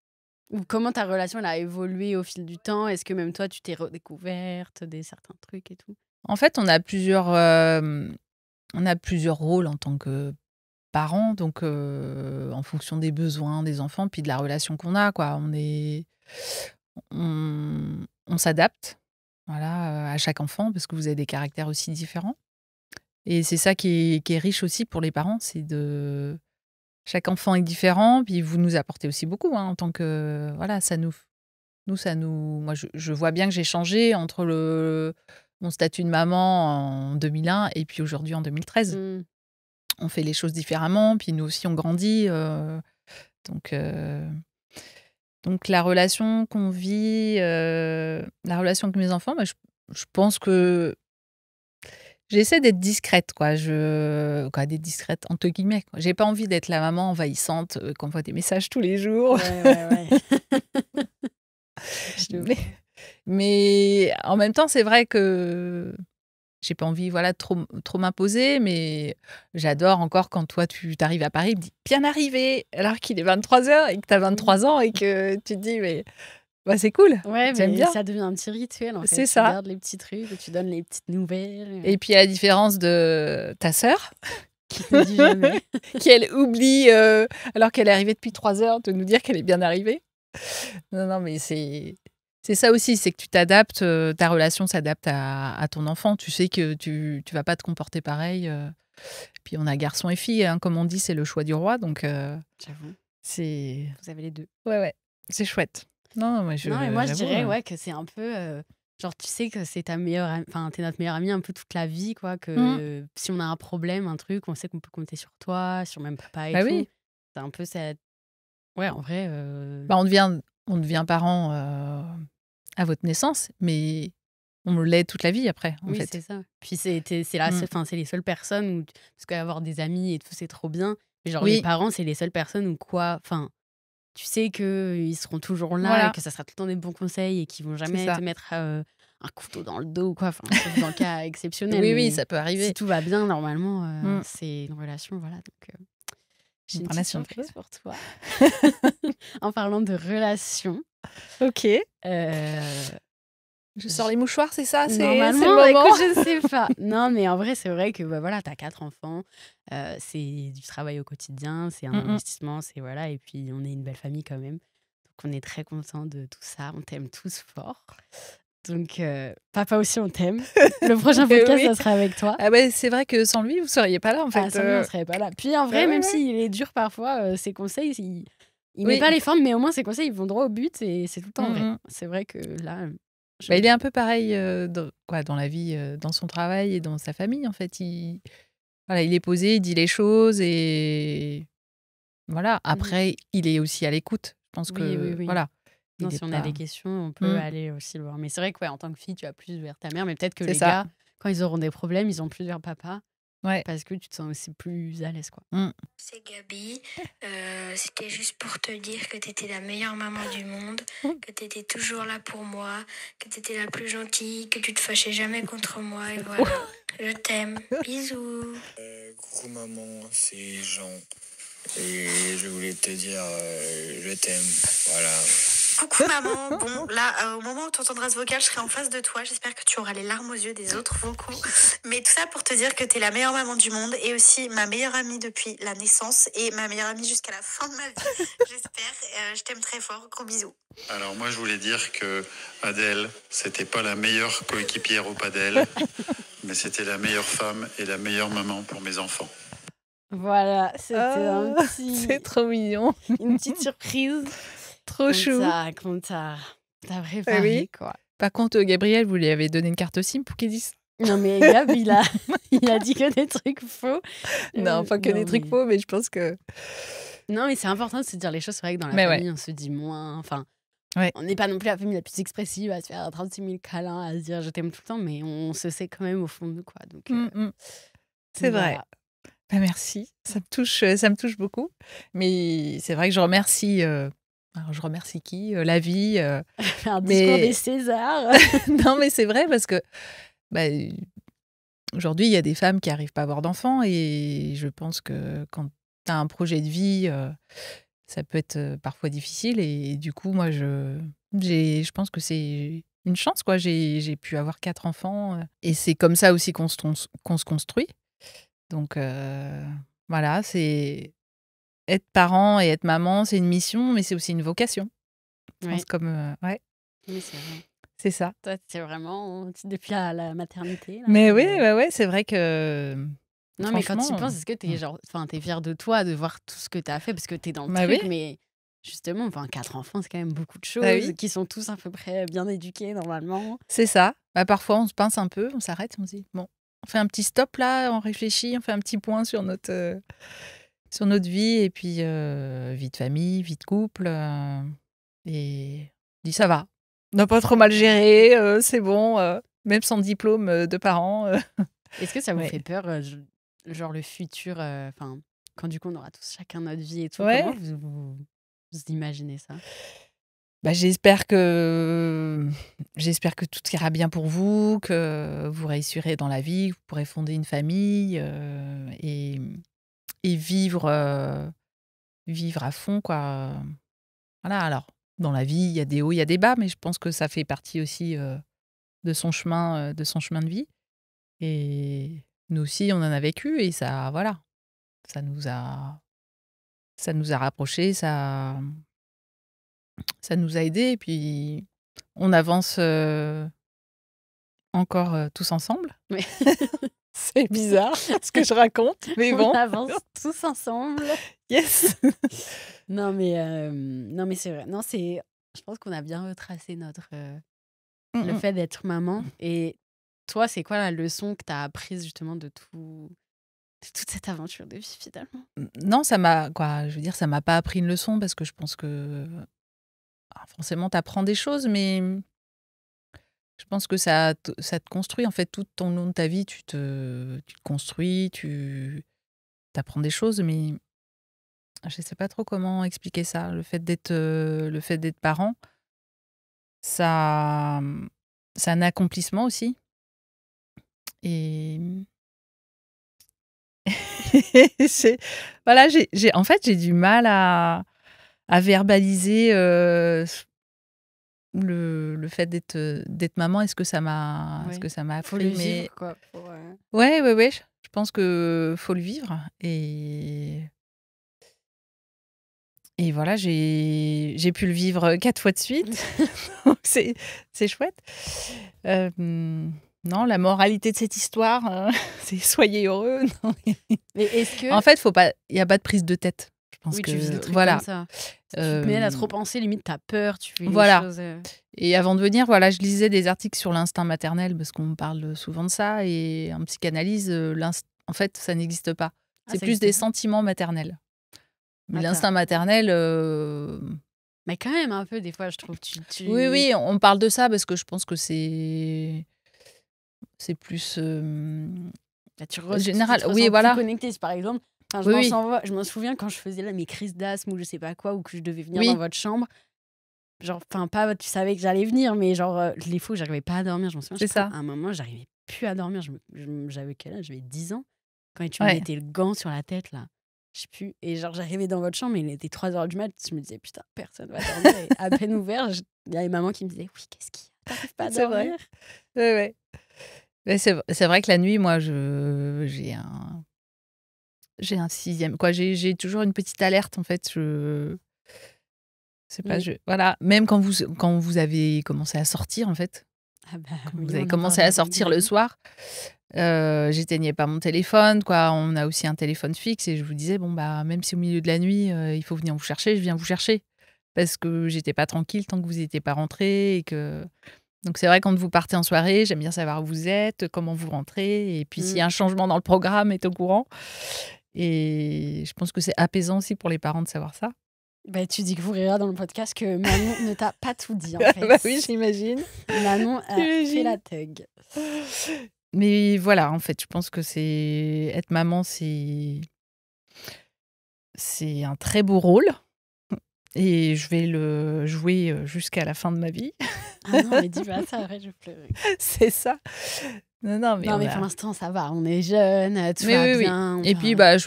Ou comment ta relation elle a évolué au fil du temps? Est-ce que même toi, tu t'es redécouverte certains trucs et tout? En fait, on a plusieurs rôles en tant que parents, donc en fonction des besoins des enfants, puis de la relation qu'on a, quoi. On s'adapte, voilà, à chaque enfant parce que vous avez des caractères aussi différents. Et c'est ça qui est riche aussi pour les parents, c'est de chaque enfant est différent, puis vous nous apportez aussi beaucoup, hein, en tant que voilà, ça nous moi je vois bien que j'ai changé entre mon statut de maman en 2001 et puis aujourd'hui en 2013. Mmh. On fait les choses différemment, puis nous aussi on grandit, donc heu, donc la relation qu'on vit, la relation avec mes enfants, bah, je pense que j'essaie d'être discrète, quoi. D'être discrète entre guillemets, quoi. J'ai pas envie d'être la maman envahissante, qui envoie des messages tous les jours. Ouais, ouais, ouais. Je te Mais mais en même temps, c'est vrai que j'ai pas envie, voilà, de trop m'imposer, mais j'adore encore quand toi, tu arrives à Paris, il me dit: «Bien arrivé!» alors qu'il est 23h et que tu as Oui. 23 ans et que tu te dis: «Mais bah, c'est cool, Ouais, j'aime mais bien». ça devient un petit rituel, en fait. C'est Tu ça. gardes les petits trucs et tu donnes les petites nouvelles, Et puis à la différence de ta sœur, qui ne dit jamais. qui elle oublie, alors qu'elle est arrivée depuis 3 heures, de nous dire qu'elle est bien arrivée. Non, non, mais c'est ça aussi, c'est que tu t'adaptes, ta relation s'adapte à ton enfant. Tu sais que tu vas pas te comporter pareil, puis on a garçon et fille, hein, comme on dit, c'est le choix du roi, donc J'avoue, c'est vous avez les 2. ouais, ouais, c'est chouette. Non, moi Non, mais moi, je j'avoue, dirais, ouais, que c'est un peu, genre, tu sais que c'est ta meilleure am enfin, tu notre meilleure amie un peu toute la vie, quoi, mmh, que si on a un problème, un truc, on sait qu'on peut compter sur toi, sur même papa et bah tout. oui, C'est un peu cette ouais, en vrai, bah on devient parents, à votre naissance, mais on l'est toute la vie après, en oui, c'est fait. ça. Puis c'est la Mmh. seule enfin, c'est les seules personnes où parce qu'avoir des amis et tout, c'est trop bien, mais genre les Oui, parents, c'est les seules personnes où quoi enfin, tu sais qu'ils seront toujours là et voilà, que ça sera tout le temps des bons conseils et qu'ils vont c'est jamais te ça. mettre, un couteau dans le dos ou quoi, enfin, sauf dans le cas exceptionnel, Oui, oui, mais ça peut si arriver. tout va bien, normalement, Mmh. c'est une relation, voilà, donc j'ai Une une petite relation de surprise feu. pour toi. En parlant de relation, OK. heu Je sors J les mouchoirs, c'est ça? C'est le normalement, bah, moment? écoute, je ne sais pas. Non, mais en vrai, c'est vrai que, bah, voilà, tu as 4 enfants, c'est du travail au quotidien, c'est un Mmh mh. investissement, c'est voilà et puis on est une belle famille quand même. Donc on est très contents de tout ça, on t'aime tous fort. Donc papa aussi, on t'aime. Le prochain podcast, Oui. ça sera avec toi. Ah ouais, c'est vrai que sans lui, vous seriez pas là, en Ah, fait, sans lui, on serait pas là. Puis en vrai, ouais, même ouais. s'il est dur parfois, ses conseils, il met Oui. pas les formes, mais au moins ses conseils, ils vont droit au but et c'est tout le temps Mmh vrai. mh. C'est vrai que là, je Bah, il est un peu pareil, dans la vie, dans son travail et dans sa famille, en fait. Voilà, il est posé, il dit les choses et voilà. mmh Après, il est aussi à l'écoute. Je pense Oui, oui, que oui. voilà, Non, il est si on a pas des questions, on peut mmh, aller aussi le voir. Mais c'est vrai que, ouais, en tant que fille, tu as plus vers ta mère, mais peut-être que c'est les ça. gars, quand ils auront des problèmes, ils ont plus vers papa Ouais. parce que tu te sens aussi plus à l'aise, quoi. Mmh. C'est Gabi. C'était juste pour te dire que t'étais la meilleure maman du monde, que t'étais toujours là pour moi, que t'étais la plus gentille, que tu te fâchais jamais contre moi et voilà. Je t'aime. Bisous. Gros maman, c'est Jean. Et je voulais te dire, je t'aime. Voilà. Coucou maman, bon là au moment où tu entendras ce vocal je serai en face de toi, j'espère que tu auras les larmes aux yeux des autres vocaux, mais tout ça pour te dire que t'es la meilleure maman du monde et aussi ma meilleure amie depuis la naissance et ma meilleure amie jusqu'à la fin de ma vie, j'espère, je t'aime très fort, gros bisous. Alors moi je voulais dire que Adèle, c'était pas la meilleure coéquipière au padel, mais c'était la meilleure femme et la meilleure maman pour mes enfants. Voilà, c'était C'est trop mignon. une petite surprise Trop chou. qu'on t'a préparé, oui. quoi. Par contre, Gabriel, vous lui avez donné une carte SIM pour qu'il dise ça. Non, mais Gab, il a dit que des trucs faux. Non, pas que des trucs faux, mais je pense que... Non, mais c'est important de se dire les choses. C'est vrai que dans la Mais famille, on se dit moins. Enfin, Ouais. on n'est pas non plus la famille la plus expressive à se faire 36 000 câlins, à se dire je t'aime tout le temps, mais on se sait quand même au fond de nous, quoi. Donc, C'est vrai. voilà. Bah, merci, ça me touche beaucoup. Mais c'est vrai que je remercie... Alors, je remercie qui La vie. Un discours des Césars. Non, mais c'est vrai parce que aujourd'hui, il y a des femmes qui n'arrivent pas à avoir d'enfants et je pense que quand tu as un projet de vie, ça peut être parfois difficile. Et du coup, moi, je pense que c'est une chance, quoi. J'ai pu avoir 4 enfants et c'est comme ça aussi qu'on se construit. Donc, voilà, c'est être parent et être maman, c'est une mission, mais c'est aussi une vocation. Je pense comme... ouais, Oui, c'est vrai. c'est ça. Toi, c'est vraiment depuis la maternité. Là, Mais oui, ouais, c'est vrai que... Non, mais quand tu franchement, penses, est-ce que t'es fière de toi de voir tout ce que t'as fait parce que t'es dans le Bah truc, oui. mais justement, 4 enfants, c'est quand même beaucoup de choses Bah oui. qui sont tous à peu près bien éduqués normalement. C'est ça. Parfois, on se pince un peu, on s'arrête, on se dit, bon, on fait un petit stop là, on réfléchit, on fait un petit point sur notre vie et puis vie de famille, vie de couple. Et on dit, ça va, on n'a pas trop mal géré, c'est bon, même sans diplôme de parents. Est-ce que ça vous Ouais. fait peur, genre le futur, quand du coup on aura tous chacun notre vie et tout, Ouais. comment vous imaginez ça? J'espère que tout ira bien pour vous, que vous réussirez dans la vie, que vous pourrez fonder une famille et vivre à fond, quoi. Voilà, alors, dans la vie, il y a des hauts, il y a des bas, mais je pense que ça fait partie aussi de son chemin de vie. Et nous aussi, on en a vécu et ça, voilà, ça nous a rapprochés, ça nous a aidés et puis on avance encore tous ensemble. Oui. C'est bizarre ce que je raconte, mais bon. On avance tous ensemble. Yes. Non, mais c'est vrai. Non, je pense qu'on a bien retracé le fait d'être maman. Et toi, c'est quoi la leçon que tu as apprise justement de toute cette aventure de vie finalement? Non, ça m'a pas appris une leçon parce que je pense que forcément tu apprends des choses, mais je pense que ça te construit en fait tout au long de ta vie. Tu te construis, tu apprends des choses, mais je sais pas trop comment expliquer ça. Le fait d'être parent, ça, c'est un accomplissement aussi. Et voilà, en fait, j'ai du mal à verbaliser le fait d'être maman. Est-ce que ça m'a Ouais. est-ce que ça m'a Faut appris le mais vivre, quoi. ouais, je pense que faut le vivre et voilà, j'ai pu le vivre 4 fois de suite. Donc c'est chouette. Non, la moralité de cette histoire, c'est soyez heureux. Non, Mais est-ce que... en fait, il y a pas de prise de tête. Je pense oui, que tu fais des trucs voilà. comme ça. Tu te mets à trop penser, limite t'as peur, tu fais Voilà. des choses... Et avant de venir, voilà, je lisais des articles sur l'instinct maternel parce qu'on parle souvent de ça et en psychanalyse, en fait, ça n'existe pas. C'est ça plus des existe pas. sentiments maternels. Mais Attends. l'instinct maternel, Mais quand même un peu, des fois, je trouve. oui, on parle de ça parce que je pense que c'est plus Bah, général. tu te Oui, ressens voilà. plus connecté. Par exemple, Oui. Je m'en souviens quand je faisais là, mes crises d'asthme ou je sais pas quoi, ou que je devais venir Oui. dans votre chambre. Genre, pas, tu savais que j'allais venir, mais genre, les fois où j'arrivais pas à dormir, je m'en souviens. C'est ça. À un moment, j'arrivais plus à dormir. J'avais quel âge? J'avais 10 ans. Quand tu me Ouais. mettais le gant sur la tête, là. je sais plus. Et genre, j'arrivais dans votre chambre, et il était 3h du mat. Je me disais, putain, personne va dormir. Et à peine ouvert, il y avait maman qui me disait, oui, qu'est-ce qu'il y a? T'arrives pas à C'est vrai. dormir? Ouais. Mais c'est vrai que la nuit, moi, j'ai un sixième. Quoi, j'ai toujours une petite alerte, en fait. C'est pas, voilà. Même quand vous avez commencé à sortir, en fait. Ah bah, Quand oui, vous on avez en commencé parlera à sortir le régulièrement. soir, j'éteignais pas mon téléphone, quoi. On a aussi un téléphone fixe et je vous disais, bon, bah, même si au milieu de la nuit, il faut venir vous chercher, je viens vous chercher. Parce que j'étais pas tranquille tant que vous n'étiez pas rentrés. Donc, c'est vrai, quand vous partez en soirée, j'aime bien savoir où vous êtes, comment vous rentrez. Et puis, s'il y a un changement dans le programme, être au courant. Et je pense que c'est apaisant aussi pour les parents de savoir ça. Bah, tu découvriras dans le podcast que Manon ne t'a pas tout dit, en fait. Bah oui, j'imagine. Manon a fait J'imagine. la thug. Mais voilà, en fait, je pense que être maman, c'est un très beau rôle et je vais le jouer jusqu'à la fin de ma vie. Ah non, mais dis pas ça, après je pleure. C'est ça. Non, mais Non, on mais a... pour l'instant, ça va. On est jeunes, tout Mais va oui, oui. bien. Et puis, bah,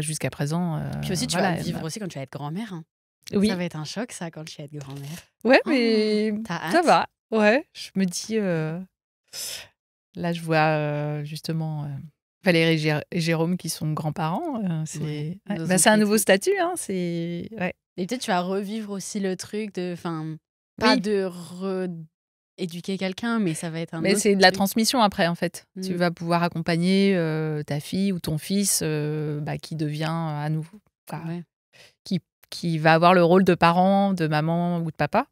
jusqu'à présent. Puis aussi, tu voilà, vas vivre aussi quand tu vas être grand-mère. Hein. Oui, Ça va être un choc, ça, quand tu vas être grand-mère. ouais, Oh, mais t'as ça hâte? va. Ouais, je me dis. Là, je vois justement Valérie et Jérôme qui sont grands-parents. Ouais, nos Bah, c'est un oncles et nouveau tout. statut. Hein, c'est... Ouais. Et peut-être tu vas revivre aussi le truc de. Enfin, pas Oui. de éduquer quelqu'un, mais ça va être un Mais autre c'est de la truc. transmission après, en fait. Tu Mm. vas pouvoir accompagner ta fille ou ton fils qui devient à nouveau, quoi, Ouais. qui va avoir le rôle de parent, de maman ou de papa.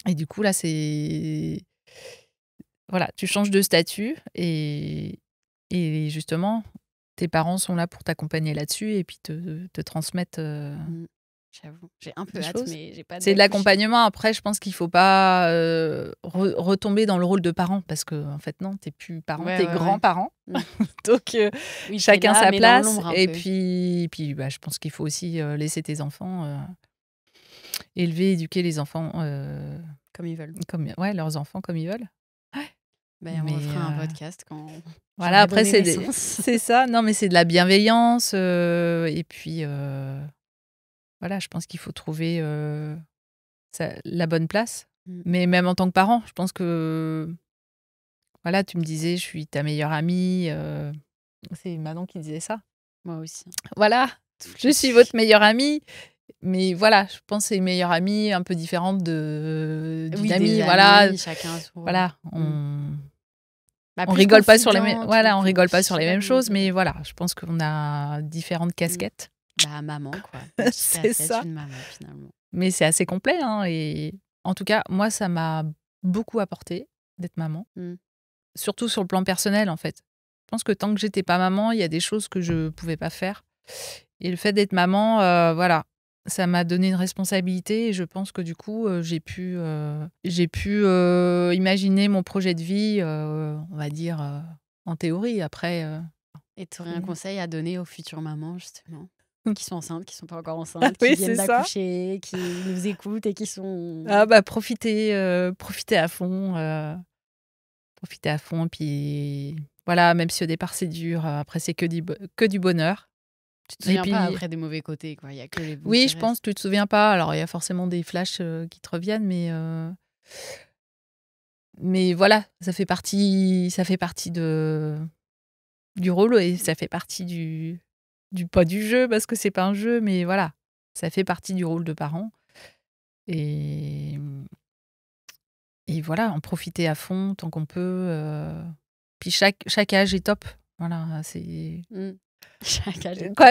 Et du coup, là, c'est... Voilà, tu changes de statut et justement, tes parents sont là pour t'accompagner là-dessus et puis te transmettre J'avoue. J'ai un peu des hâte, choses. mais j'ai pas C'est de d'accoucher. l'accompagnement. Après, je pense qu'il faut pas retomber dans le rôle de parent parce que, en fait, non, t'es plus parent, Ouais, t'es ouais, ouais. grand-parent. Mm. Donc, Oui, t'es chacun là, sa mais dans place. l'ombre un Et peu. puis bah, je pense qu'il faut aussi laisser tes enfants éduquer les enfants Comme ils veulent. leurs enfants comme ils veulent. Ben, on Mais, fera un podcast quand. Voilà, j'aurai après, donné c'est naissance. c'est ça. Non, mais c'est de la bienveillance. Et puis, voilà, je pense qu'il faut trouver la bonne place. Mm. Mais même en tant que parent, je pense que... Voilà, tu me disais, je suis ta meilleure amie. C'est Manon qui disait ça. Moi aussi. Voilà, je suis votre meilleure amie. Mais voilà, je pense que c'est une meilleure amie un peu différente d'une Oui, amie. des Voilà, amis, chacun son rôle. voilà, Bah, on plus rigole pas sur les mêmes, confidente, voilà, ou on plus- rigole pas je sur sais les pas mêmes comment choses, dire. mais voilà, je pense qu'on a différentes casquettes. Bah, maman, quoi. Une petite C'est casquette, ça. une maman, finalement. Mais c'est assez complet, hein, et en tout cas, moi, ça m'a beaucoup apporté d'être maman, Mm. surtout sur le plan personnel, en fait. Je pense que tant que j'étais pas maman, il y a des choses que je pouvais pas faire. Et le fait d'être maman, voilà, ça m'a donné une responsabilité et je pense que du coup, j'ai pu imaginer mon projet de vie, on va dire, en théorie. Après, Et tu aurais un conseil à donner aux futures mamans, justement, qui sont enceintes, qui sont pas encore Ah enceintes, oui, qui viennent c'est ça. d'accoucher, qui nous écoutent et qui sont. Ah bah, profiter à fond. Profiter à fond. Et puis, voilà, même si au départ c'est dur, après c'est que du bonheur. Tu te Et souviens puis, pas après des mauvais côtés, quoi. Il y a que les bons oui, qui je restent. pense, tu te souviens pas. Alors, il y a forcément des flashs qui te reviennent, mais voilà, ça fait partie du rôle et ça fait partie pas du jeu parce que c'est pas un jeu, mais voilà, ça fait partie du rôle de parent. Et voilà, en profiter à fond tant qu'on peut. Puis chaque âge est top. Voilà, c'est... Mm. Chaque âge. Quoi,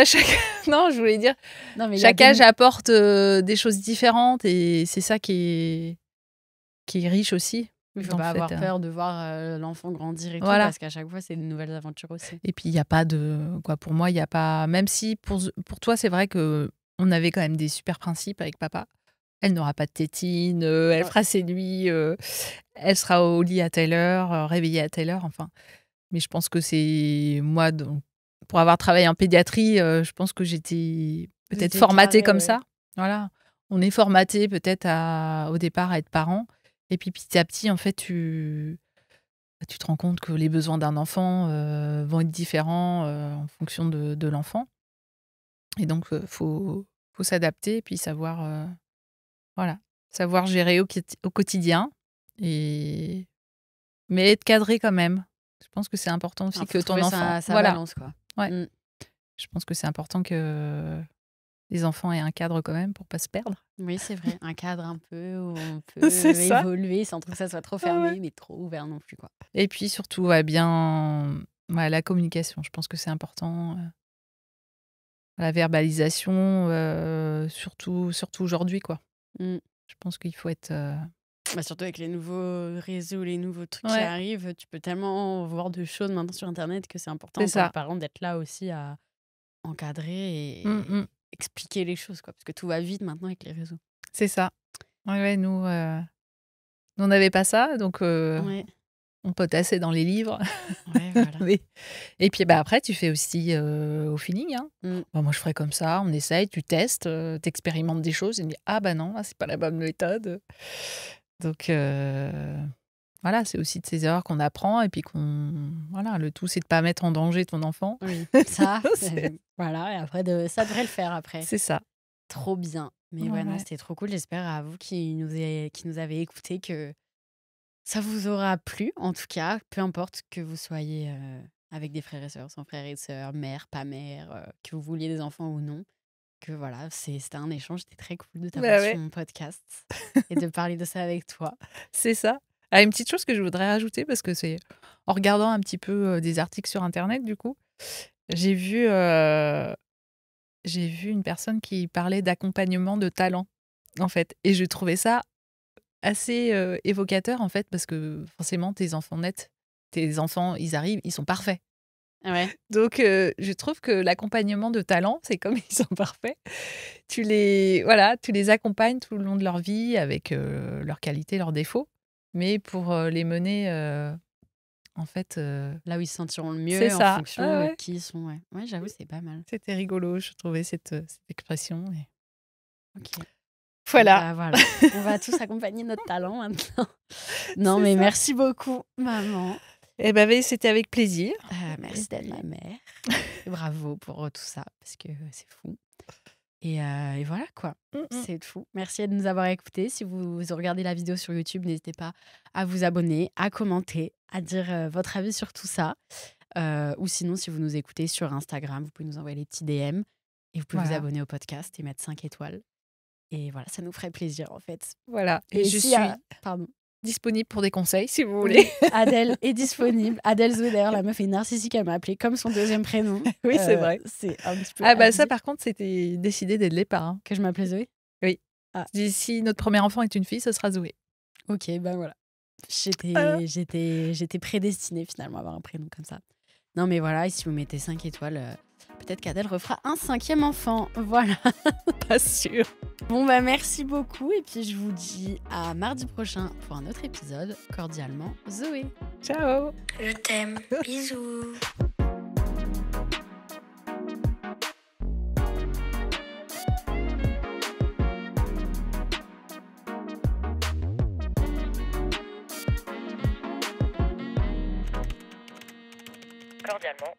Non, je voulais dire, Non, mais il y a chaque des- âge apporte des choses différentes et c'est ça qui est riche aussi. Il faut dans pas le avoir fait, peur de voir l'enfant grandir et tout, Voilà. parce qu'à chaque fois, c'est de nouvelles aventures aussi. Et puis, il n'y a pas de... Quoi, pour moi, il n'y a pas... Même si pour toi, c'est vrai qu'on avait quand même des super principes avec papa. Elle n'aura pas de tétine, elle fera ses nuits, elle sera au lit à telle heure, réveillée à telle heure, enfin. Mais je pense que c'est... Moi, pour avoir travaillé en pédiatrie, je pense que j'étais peut-être étiez formatée carré, comme ouais. ça. Voilà. On est formaté peut-être au départ à être parent. Et puis petit à petit, en fait, tu te rends compte que les besoins d'un enfant vont être différents en fonction de l'enfant. Et donc, faut s'adapter et puis savoir, voilà, savoir gérer au quotidien et mais être cadré quand même. Je pense que c'est important aussi Faut que ton trouver enfant sa voilà, balance, quoi. ouais. Mm. Je pense que c'est important que les enfants aient un cadre quand même pour pas se perdre. Oui, c'est vrai. Un cadre un peu où on peut C'est ça. évoluer sans que ça soit trop Ah fermé, ouais. mais trop ouvert non plus, quoi. Et puis surtout, ouais, bien la communication, je pense que c'est important, la verbalisation, surtout aujourd'hui, quoi. Mm. Je pense qu'il faut être, Bah, surtout avec les nouveaux réseaux, les nouveaux trucs qui ouais, arrivent, tu peux tellement voir de choses maintenant sur Internet que c'est important c'est pour les ça. parents d'être là aussi à encadrer Mmh et mh. expliquer les choses, quoi. Parce que tout va vite maintenant avec les réseaux. C'est ça. Ouais, ouais, nous on n'avait pas ça, donc Ouais, on potassait dans les livres. ouais, voilà. Mais et puis, bah, après tu fais aussi, au feeling, hein. Mm. Bah, moi je ferais comme ça, on essaye, tu testes, tu expérimentes des choses et tu dis: «Ah bah non, ah c'est pas la bonne méthode». Donc voilà, c'est aussi de ces erreurs qu'on apprend et puis voilà, le tout c'est de pas mettre en danger ton enfant. Oui, ça, C'est voilà. Et après, ça devrait le faire après. c'est ça. Trop bien. Mais Ouais, ouais, non, ouais. c'était trop cool. J'espère à vous qui nous avez écoutés que ça vous aura plu, en tout cas, peu importe que vous soyez avec des frères et sœurs, sans frères et sœurs, mère, pas mère, que vous vouliez des enfants ou non. Que voilà, c'était un échange, c'était très cool de t'avoir Bah, sur ouais, mon podcast et de parler de ça avec toi. c'est ça. Ah, une petite chose que je voudrais rajouter parce que c'est en regardant un petit peu, des articles sur internet du coup, j'ai vu, heu, j'ai vu une personne qui parlait d'accompagnement de talent, en fait et je trouvais ça assez, évocateur, en fait, parce que forcément tes enfants, ils arrivent, ils sont parfaits. Ouais, Donc je trouve que l'accompagnement de talent, c'est comme ils sont parfaits, tu les accompagnes tout le long de leur vie avec, leurs qualités, leurs défauts, mais pour, les mener, en fait, là où ils se sentiront le c'est mieux en ça. fonction Ouais, de ouais. qui ils sont. Ouais, ouais, j'avoue, c'est pas mal. C'était rigolo, je trouvais cette expression et Ok. voilà, Bah voilà, on va tous accompagner notre talent maintenant. Non, c'est mais ça. merci beaucoup, maman. Et bah, beh, c'était avec plaisir et Merci d'être ma puis mère. Et bravo pour tout ça, parce que c'est fou. Et voilà quoi, mmh. c'est tout. Merci de nous avoir écoutés. Si vous regardez la vidéo sur YouTube, n'hésitez pas à vous abonner, à commenter, à dire votre avis sur tout ça. Ou sinon, si vous nous écoutez sur Instagram, vous pouvez nous envoyer les petits DM et vous pouvez vous Voilà, abonner au podcast et mettre 5 étoiles. Et voilà, ça nous ferait plaisir en fait. voilà et Et je si, suis pardon. disponible pour des conseils si vous Oui, voulez. Adèle est disponible. Adèle Zoué, d'ailleurs, la meuf est narcissique, elle m'a appelée comme son deuxième prénom. Oui, c'est vrai. C'est un petit peu Ah bah, ça abusé. par contre, c'était décidé dès le départ, hein. Que je m'appelais Zoé. Oui. Ah, Si notre premier enfant est une fille, ce sera Zoé. ok, ben voilà. Voilà. J'étais prédestinée finalement à avoir un prénom comme ça. Non, mais voilà, et si vous mettez 5 étoiles, peut-être qu'Adèle refera un 5e enfant. Voilà. Pas sûr. Bon, bah merci beaucoup. Et puis, je vous dis à mardi prochain pour un autre épisode. Cordialement, Zoé. Ciao. Je t'aime. Bisous. Cordialement,